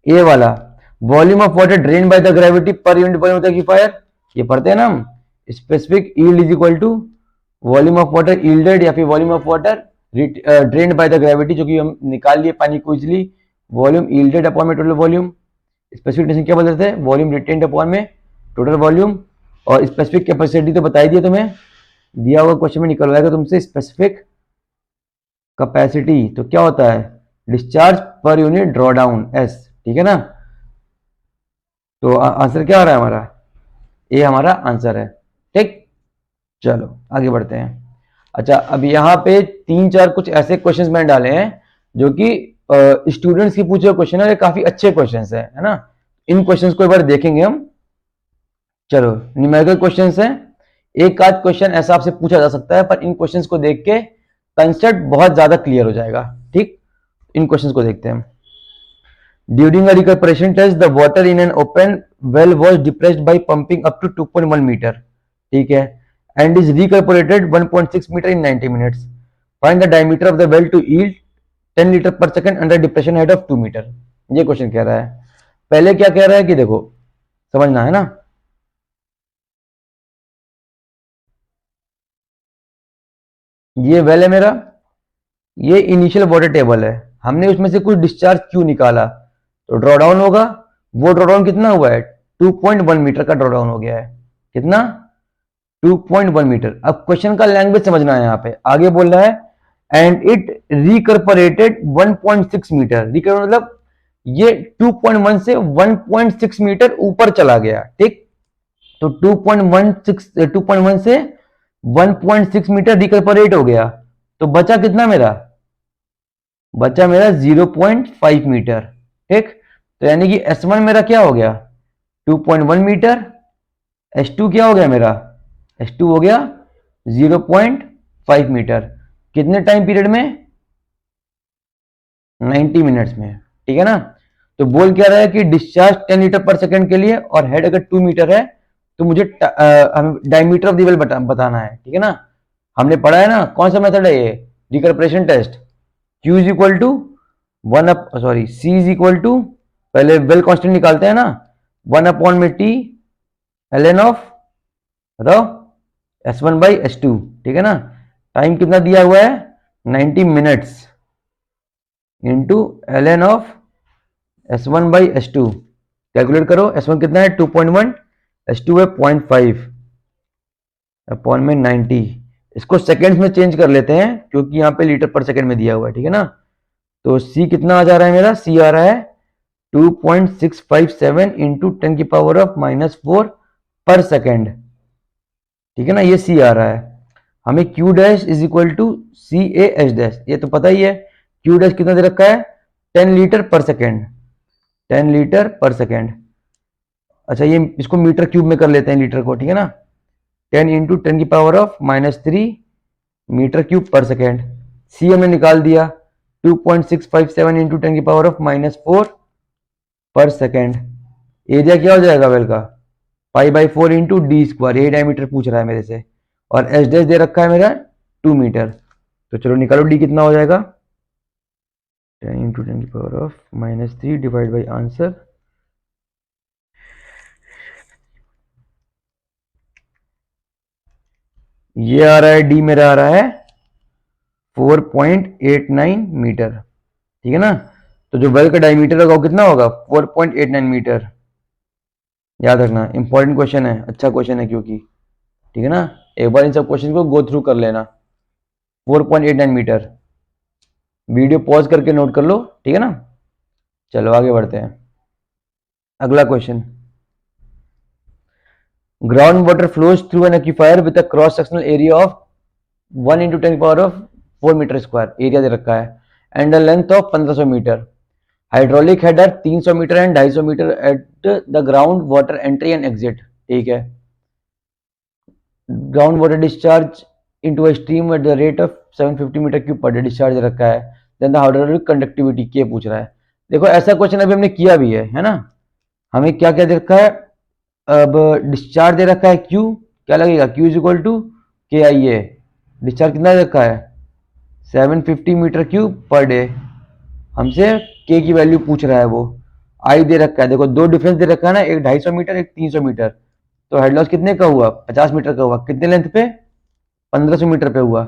ए वाला, volume of water drain by the gravity per unit volume of the aquifer, ये पढ़ते हैं ना हम। Specific yield is equal to volume of water yielded या फिर volume of water drained by the gravity, जो कि हम निकाल लिए पानी को इजिली, वॉल्यूम यील्डेड अपॉन में टोटल वॉल्यूम। स्पेसिफिक डेफिनेशन क्या बोलते थे, वॉल्यूम रिटेन्ड अपॉन में टोटल वॉल्यूम। और स्पेसिफिक कैपेसिटी तो बता ही दिया तुम्हें, दिया हुआ क्वेश्चन में निकलवाएगा तुमसे स्पेसिफिक कैपेसिटी, तो क्या होता है डिस्चार्ज पर यूनिट ड्रॉ डाउन एस, ठीक है ना। तो आंसर क्या आ रहा है हमारा, ये हमारा आंसर है, ठीक। चलो आगे बढ़ते हैं। अच्छा, अब यहाँ पे 3-4 कुछ ऐसे क्वेश्चंस मैंने डाले हैं जो कि स्टूडेंट्स की पूछे हुए क्वेश्चन है, काफी अच्छे क्वेश्चंस है ना। इन क्वेश्चंस को एक बार देखेंगे हम। चलो, न्यूमेरिकल क्वेश्चंस हैं, एक आध क्वेश्चन ऐसा आपसे पूछा जा सकता है, पर इन क्वेश्चंस को देख के कंसेप्ट बहुत ज्यादा क्लियर हो जाएगा, ठीक। इन क्वेश्चंस को देखते हैं। During a recuperation test the water in an open well was depressed by pumping up to 2.1 metre, ठीक है, and is recuperated 1.6 metre in 90 minutes. Find the diameter of the well to yield 10 litre per second under depression height of 2 metre. ये question कह रहा है। पहले क्या कह रहा है कि देखो, समझना है ना, ये वेल है मेरा, ये इनिशियल वाटर टेबल है, हमने उसमें से कुछ डिस्चार्ज क्यों निकाला, तो ड्रॉ डाउन होगा। वो ड्रॉ डाउन कितना हुआ है, 2.1 मीटर का ड्रॉ डाउन हो गया है। कितना, 2.1 मीटर। अब क्वेश्चन का लैंग्वेज समझना है, यहाँ पे आगे बोल रहा है एंड इट रिकर्पोरेटेड 1.6 मीटर। रिकर्पोरेट मतलब ये 2.1 से 1.6 मीटर ऊपर चला गया, ठीक। तो 2.1 से 1.6 मीटर रिकर्पोरेट हो गया, तो बचा कितना मेरा, बचा मेरा 0.5 मीटर, ठीक। तो यानी कि S1 मेरा क्या हो गया 2.1 मीटर, S2 क्या हो गया मेरा, S2 हो गया 0.5 मीटर। कितने टाइम पीरियड में, 90 मिनट्स में, ठीक है ना। तो बोल क्या रहा है कि डिस्चार्ज 10 लीटर पर सेकंड के लिए और हेड अगर 2 मीटर है तो मुझे डायमीटर ऑफ द वेल बताना है, ठीक है ना। हमने पढ़ा है ना, कौन सा मेथड है ये, recuperation test. Q is equal to C is equal to, पहले वेल कांस्टेंट निकालते हैं ना, 1 अपॉन में T ln ऑफ, बताओ, S1 बाई S2, ठीक है ना। टाइम कितना दिया हुआ है 90 minutes into ln of S1 by S2, calculate करो। S1 कितना है 2.1, S2 है 0.5 अपॉन में 90। इसको सेकेंड्स में चेंज कर लेते हैं क्योंकि यहाँ पे लीटर पर सेकेंड में दिया हुआ है, ठीक है ना। तो C कितना आ जा रहा है मेरा, C आ रहा है 2.657 इंटू 10 की पावर ऑफ -4 पर सेकेंड, ठीक है ना, ये C आ रहा है। हमें Q dash is equal to CA dash, ये तो पता ही है। Q डैश कितना दे रखा है 10 लीटर पर सेकेंड, 10 लीटर पर सेकेंड। अच्छा, ये इसको मीटर क्यूब में कर लेते हैं लीटर को, ठीक है ना। 10 इंटू 10 की पावर ऑफ -3 मीटर क्यूब पर सेकेंड। C हमने निकाल दिया 2.657 इंटू 10 की पावर ऑफ -4 पर सेकेंड। एरिया क्या हो जाएगा वेल का, π/4 इंटू डी स्क्वायर, ये डायमीटर पूछ रहा है मेरे से, और एच डैश दे रखा है मेरा 2 मीटर। तो चलो निकालो डी कितना हो जाएगा, 10 इंटू 10 की power of -3 divide by answer, ये आ रहा है डी मेरा आ रहा है 4.89 मीटर, ठीक है ना। तो जो वेल का डायमीटर होगा वो कितना होगा 4.89 मीटर। याद रखना, इंपॉर्टेंट क्वेश्चन है, अच्छा क्वेश्चन है क्योंकि, ठीक है ना। एक बार इन सब क्वेश्चन को गो थ्रू कर लेना। 4.89 मीटर, वीडियो पॉज करके नोट कर लो, ठीक है ना। चलो आगे बढ़ते हैं। अगला question, ground water flows through an aquifer with a cross sectional area of 1 into 10 power of 4 metre square, area दे रखा है, and a length of 1500 metre. Hydraulic header 300 metre and 250 metre at the ground water entry and exit, ठीक है। Ground water discharge into a stream at the rate of 750 metre cube per day, discharge दे रखा है। Then the hydraulic conductivity के पूछ रहा है। देखो ऐसा क्वेश्चन अभी हमने किया भी है ना। हमें क्या क्या दे रखा है, अब डिस्चार्ज दे रखा है Q, क्या लगेगा Q is equal to KIA। Discharge कितना दे रखा है 750 मीटर क्यूब पर डे, हमसे K की वैल्यू पूछ रहा है वो। आई दे रखा है, देखो दो डिफरेंस दे रखा है ना, एक 250 मीटर एक 300 मीटर। तो हेड लॉस कितने का हुआ? 50 मीटर का हुआ। कितने लेंथ पे? 1500 मीटर पे हुआ।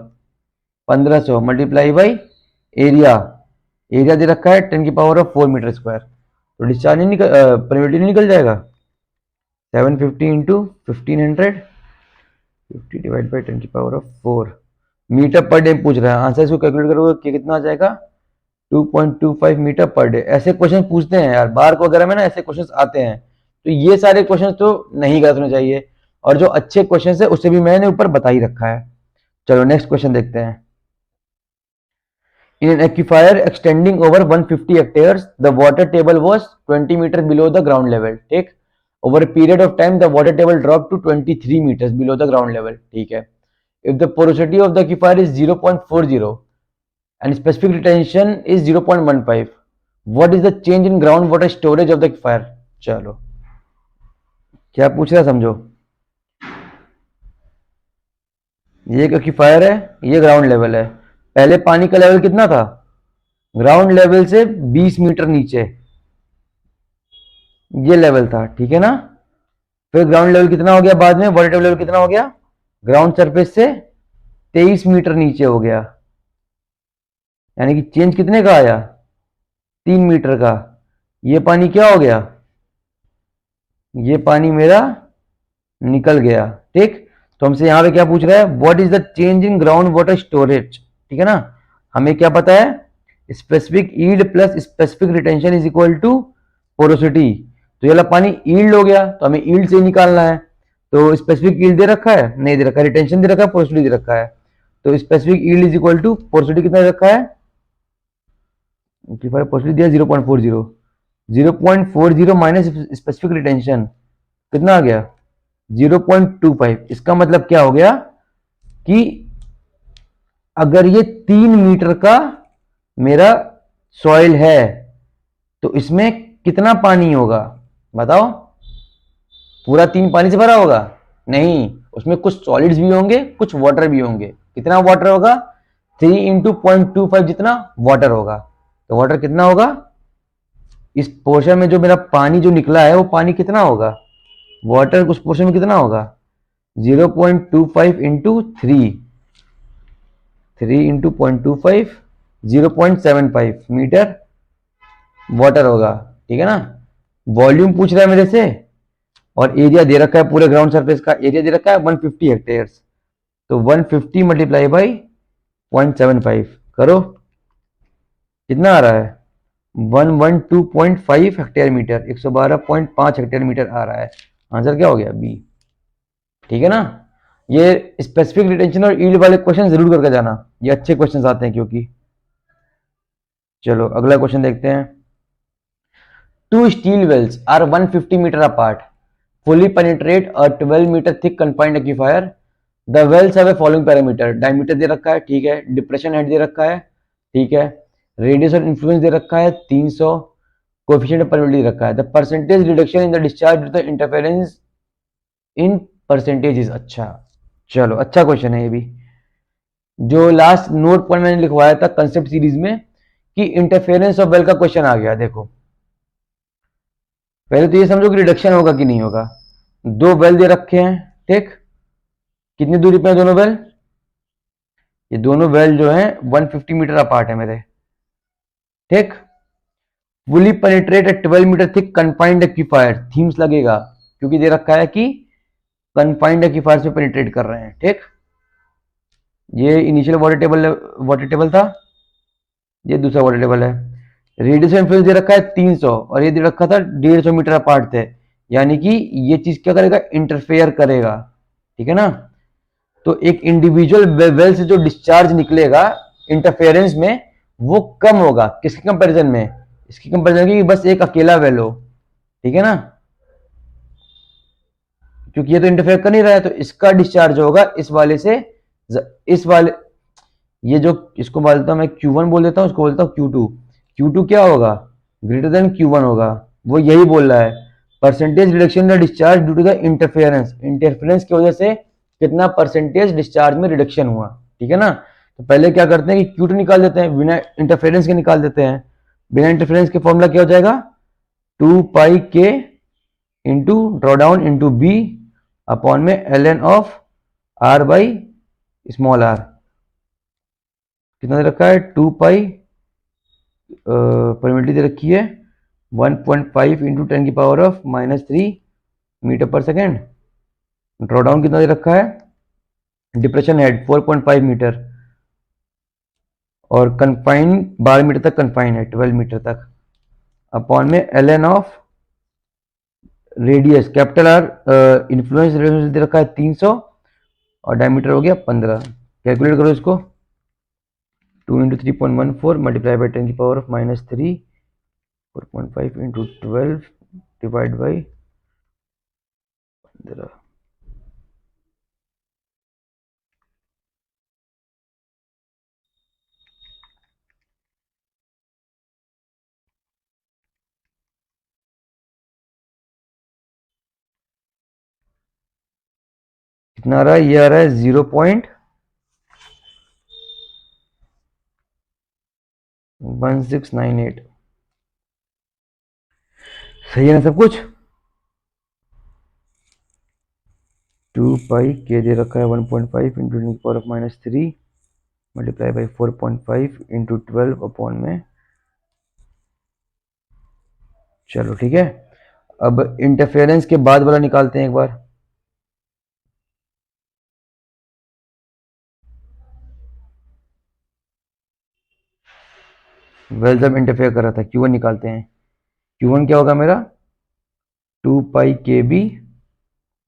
1500 मल्टीप्लाई बाई एरिया, एरिया दे रखा है 10⁴ मीटर स्क्वायर। तो डिस्चार्ज नहीं निकल, परमिटिविटी नहीं निकल जाएगा। 750 इंटू 1500, 50 डिवाइड बाई 10⁴ मीटर पर डे पूछ रहा है। आंसर इसको कैलकुलेट करोगे कि कितना आ जाएगा? 2.25 मीटर पर डे। ऐसे क्वेश्चन पूछते हैं यार, बार्क वगैरह में ना ऐसे क्वेश्चन आते हैं। तो ये सारे क्वेश्चन तो नहीं गलत होने चाहिए, और जो अच्छे क्वेश्चन है उससे भी मैंने ऊपर बता ही रखा है। चलो नेक्स्ट क्वेश्चन देखते हैं। In an aquifer extending over 150 hectares, the water table was 20 meters below the ground level. ठीक, over a period of time the water table dropped to 23 meters below the ground level. ठीक है, if the porosity of the aquifer is 0.40 and specific retention is 0.15, what is the change in groundwater storage of the aquifer? चलो क्या पूछ रहा है समझो। ये एक एक्विफायर है, ये ग्राउंड लेवल है। पहले पानी का लेवल कितना था? ग्राउंड लेवल से 20 मीटर नीचे ये लेवल था, ठीक है ना। फिर ग्राउंड लेवल कितना हो गया बाद में? वाटर टेबल लेवल कितना हो गया? ग्राउंड सरफेस से 23 मीटर नीचे हो गया, यानी कि चेंज कितने का आया? 3 मीटर का। ये पानी क्या हो गया? ये पानी मेरा निकल गया। ठीक, तो हमसे यहां पे क्या पूछ रहा है? What is the change in ground water storage. ठीक है ना, हमें क्या पता है? Specific yield plus specific retention is equal to porosity. तो ये वाला पानी ईल्ड हो गया, तो हमें ईल्ड से निकालना है। तो स्पेसिफिक ईल्ड दे रखा है? नहीं दे रखा है। रिटेंशन दे रखा है? पोरोसिटी दे रखा है। तो specific yield is equal to porosity कितना दे रखा है? पोरोसिटी दिया 0.40, 0.40 माइनस स्पेसिफिक रिटेंशन कितना आ गया? 0.25। इसका मतलब क्या हो गया कि अगर ये 3 मीटर का मेरा सॉइल है तो इसमें कितना पानी होगा बताओ? पूरा 3 पानी से भरा होगा? नहीं, उसमें कुछ सॉलिड्स भी होंगे, कुछ वाटर भी होंगे। कितना वाटर होगा? 3 इंटू 0.25 जितना वाटर होगा। तो वाटर कितना होगा? इस पोर्शन में जो मेरा पानी जो निकला है वो पानी कितना होगा? वाटर उस पोर्शन में कितना होगा? 0.25 इंटू 3 इंटू 0.25 0.75 मीटर वाटर होगा। ठीक है ना। वॉल्यूम पूछ रहा है मेरे से, और एरिया दे रखा है, पूरे ग्राउंड सरफेस का एरिया दे रखा है 150 हेक्टेयर्स। तो 150 मल्टीप्लाई बाई 0.75 करो, कितना आ रहा है? 112.5 हेक्टेयर मीटर, 112.5 हेक्टेयर मीटर आ रहा है। आंसर क्या हो गया? बी। ठीक है ना। ये स्पेसिफिक रिटेंशन और ईल्ड वाले क्वेश्चन जरूर करके जाना, ये अच्छे क्वेश्चन आते हैं क्योंकि। चलो अगला क्वेश्चन देखते हैं। Two steel wells are 150 metre apart, fully penetrate a 12 metre thick confined aquifer. The wells have a following parameter. Diameter दे रखा है, ठीक है। डिप्रेशन हेड दे रखा है, ठीक है। रेडियस और इन्फ्लुएंस दे रखा है 300। कोएफिशिएंट ऑफ परमिटिविटी दे रखा है। The percentage reduction in the discharge due to the interference in percentages. अच्छा, चलो अच्छा क्वेश्चन है ये भी। जो लास्ट नोट पॉइंट मैंने लिखवाया था कंसेप्ट सीरीज में कि इंटरफेरेंस ऑफ वेल का क्वेश्चन आ गया। देखो पहले तो ये समझो कि रिडक्शन होगा कि नहीं होगा। दो वेल दे रखे हैं, ठीक। कितनी दूरी पे है दोनों वेल? ये दोनों वेल जो है 150 मीटर अपार्ट है मेरे, ठीक। Fully penetrate at 12 metre thick confined aquifer, Thiem's लगेगा क्योंकि दे रखा है कि कन्फाइंड एक्विफायर से पेनिट्रेट कर रहे हैं, ठीक। ये इनिशियल वाटर टेबल था, ये दूसरा वाटर टेबल है। रेडियस इन्फ्लुएंस दे रखा है 300 और ये दे रखा था 150 मीटर अपार्ट थे, यानी कि ये चीज क्या करेगा? इंटरफेयर करेगा, ठीक है ना। तो एक इंडिविजुअल वेल से जो डिस्चार्ज निकलेगा इंटरफेरेंस में वो कम होगा। किसके कंपैरिजन में? इसकी कंपैरिजन की बस एक अकेला वेल हो, ठीक है ना। क्योंकि ये तो इंटरफेयर कर नहीं रहा है, तो इसका डिस्चार्ज होगा इस वाले से, इस वाले, ये जो इसको बोलता हूं मैं Q1 बोल देता हूं, उसको बोलता हूं Q2। Q2 क्या होगा? ग्रेटर देन Q1 होगा। वो यही बोल रहा है, percentage reduction in discharge due to the interference. Interference की वजह से कितना परसेंटेज डिस्चार्ज में रिडक्शन हुआ, ठीक है ना। तो पहले क्या करते हैं कि Q2 निकाल देते हैं, बिना इंटरफेरेंस के निकाल देते हैं। बिना इंटरफेरेंस के फॉर्मूला क्या हो जाएगा? 2 pi K into draw down into B upon में ln of r by small r। कितना दे रखा है? 2 पाई परमिटिविटी दे रखी है 1.5 इंटू 10 की power of -3 metre per second. Draw down कितना दे रखा है? डिप्रेशन हेड 4.5 मीटर और कन्फाइन 12 मीटर तक कन्फाइन है, 12 मीटर तक, अपॉन में ln of radius capital R influence radius दे रखा है 300 और डायमीटर हो गया 15। कैलकुलेट करो इसको। 2 इंटू 3.14 मल्टीप्लाई बाई 10 की power of -3 4.5 into 12 divide by 15। कितना आ रहा है? ये आ रहा है 0.1698। सही है ना सब कुछ? 2 पाई के दे रखा है 1.5 इंटू 10 की power of -3 multiply by 4.5 into 12 upon में। चलो ठीक है, अब इंटरफेरेंस के बाद वाला निकालते हैं एक बार। वेल जब इंटरफेयर कर रहा था Q1 निकालते हैं। Q1 क्या होगा मेरा? 2 pi K B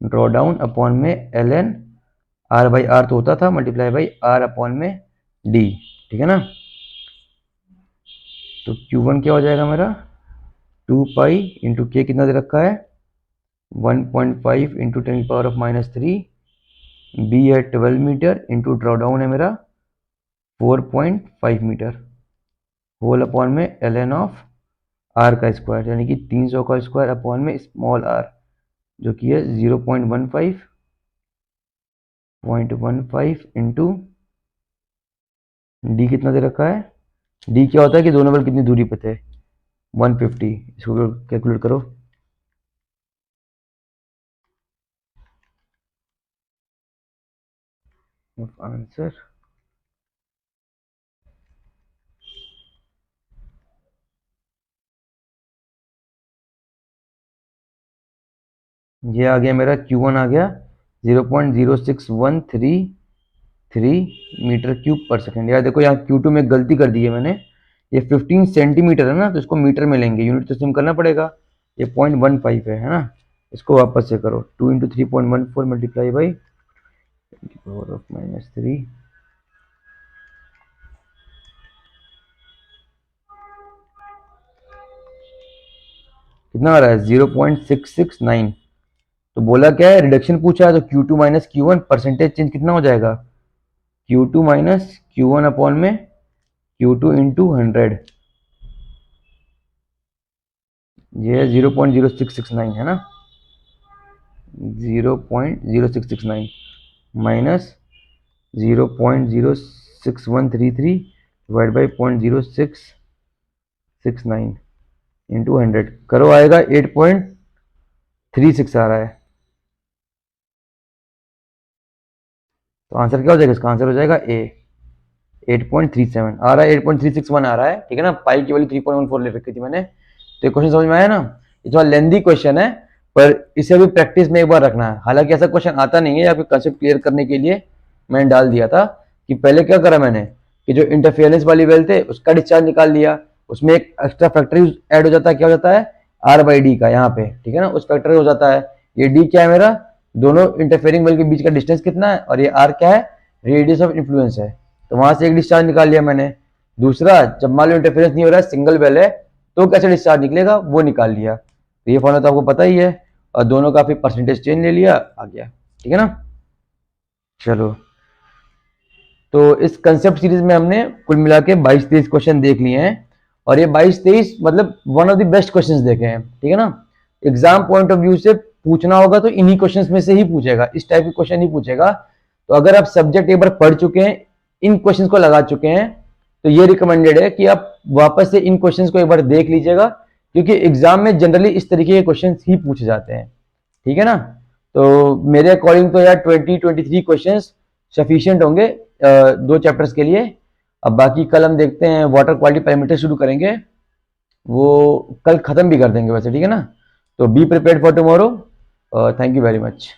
draw down upon में ln r बाई आर तो होता था मल्टीप्लाई बाई r अपॉन में d। ठीक है ना? तो Q1 क्या हो जाएगा मेरा? 2 पाई इंटू के कितना दे रखा है? 1.5 इंटू 10 की पावर ऑफ -3 बी है 12 मीटर इंटू ड्रॉ डाउन है मेरा 4.5 मीटर होल अपॉन में ln ऑफ r का स्क्वायर यानी कि 300 का स्क्वायर अपॉन में स्मॉल r जो कि है 0.15 इंटू डी कितना दे रखा है? डी क्या होता है कि दोनों बल कितनी दूरी पे थे? 150। इसको कैलकुलेट करो। आंसर ये आ गया मेरा Q1 आ गया 0.06133 मीटर क्यूब पर सेकेंड। यार देखो यहाँ Q2 में गलती कर दी है मैंने, ये 15 सेंटीमीटर है ना, तो इसको मीटर में लेंगे, यूनिट तो सिम करना पड़ेगा। ये 0.15 है ना, इसको वापस से करो। 2 into 3.14 multiply by power of -3 कितना आ रहा है? 0.669। तो बोला क्या है? रिडक्शन पूछा है, तो Q2 minus Q1 percentage change कितना हो जाएगा? Q2 माइनस Q1 अपॉन में Q2 इंटू 100। ये 0.0669 है ना, 0.0669 माइनस 0.06133 डिवाइड बाई 0.0669 इंटू 100 करो, आएगा 8.36 आ रहा है। तो आंसर क्या हो जाएगा? इसका आंसर हो जाएगा ए 8.37 आ रहा है, 8.361 आ रहा है। ठीक है ना, पाई की वैल्यू 3.14 ले रखी थी मैंने। तो ये क्वेश्चन समझ में आया ना? ये थोड़ा लेंदी क्वेश्चन है, पर इसे भी प्रैक्टिस में एक बार रखना है। हालांकि ऐसा क्वेश्चन आता नहीं है, या फिर कंसेप्ट क्लियर करने के लिए मैंने डाल दिया था कि पहले क्या करा मैंने कि जो इंटरफेरेंस वाली वेल थे उसका डिस्चार्ज निकाल लिया, उसमें एक एक्स्ट्रा फैक्टर ऐड हो जाता है। क्या हो जाता है? आर बाई डी का यहाँ पे। ठीक है ना, उस फैक्टर हो जाता है। ये डी क्या है मेरा? दोनों इंटरफेयरिंग वेल के बीच का डिस्टेंस कितना है, और ये आर क्या है? रेडियस ऑफ इन्फ्लुएंस है। तो वहां से एक डिस्चार्ज निकाल लिया मैंने। दूसरा, जब मान लो इंटरफेरेंस नहीं हो रहा है, सिंगल वेल है, तो कैसे डिस्चार्ज निकलेगा वो निकाल लिया। तो ये फॉर्मूला तो आपको पता ही है, और दोनों का फिर परसेंटेज चेंज ले लिया, आ गया। ठीक है ना? चलो, तो इस कंसेप्ट सीरीज में हमने कुल मिला के 22-23 क्वेश्चन देख लिए हैं, और ये 22-23 मतलब one of the best questions देखे हैं। ठीक है ना? एग्जाम पॉइंट ऑफ व्यू से पूछना होगा तो इन्हीं क्वेश्चंस में से ही पूछेगा, इस टाइप के क्वेश्चन ही पूछेगा। तो अगर आप सब्जेक्ट एक बार पढ़ चुके हैं, इन क्वेश्चंस को लगा चुके हैं, तो ये रिकमेंडेड है कि आप वापस से इन क्वेश्चंस को एक बार देख लीजिएगा, क्योंकि एग्जाम में जनरली इस तरीके के क्वेश्चन ही पूछे जाते हैं, ठीक है ना। तो मेरे अकॉर्डिंग तो यार 23 क्वेश्चंस सफिशिएंट होंगे 2 चैप्टर्स के लिए। अब बाकी कल हम देखते हैं, वाटर क्वालिटी पैरामीटर शुरू करेंगे, वो कल खत्म भी कर देंगे वैसे, ठीक है ना। तो be prepared for tomorrow. Thank you very much.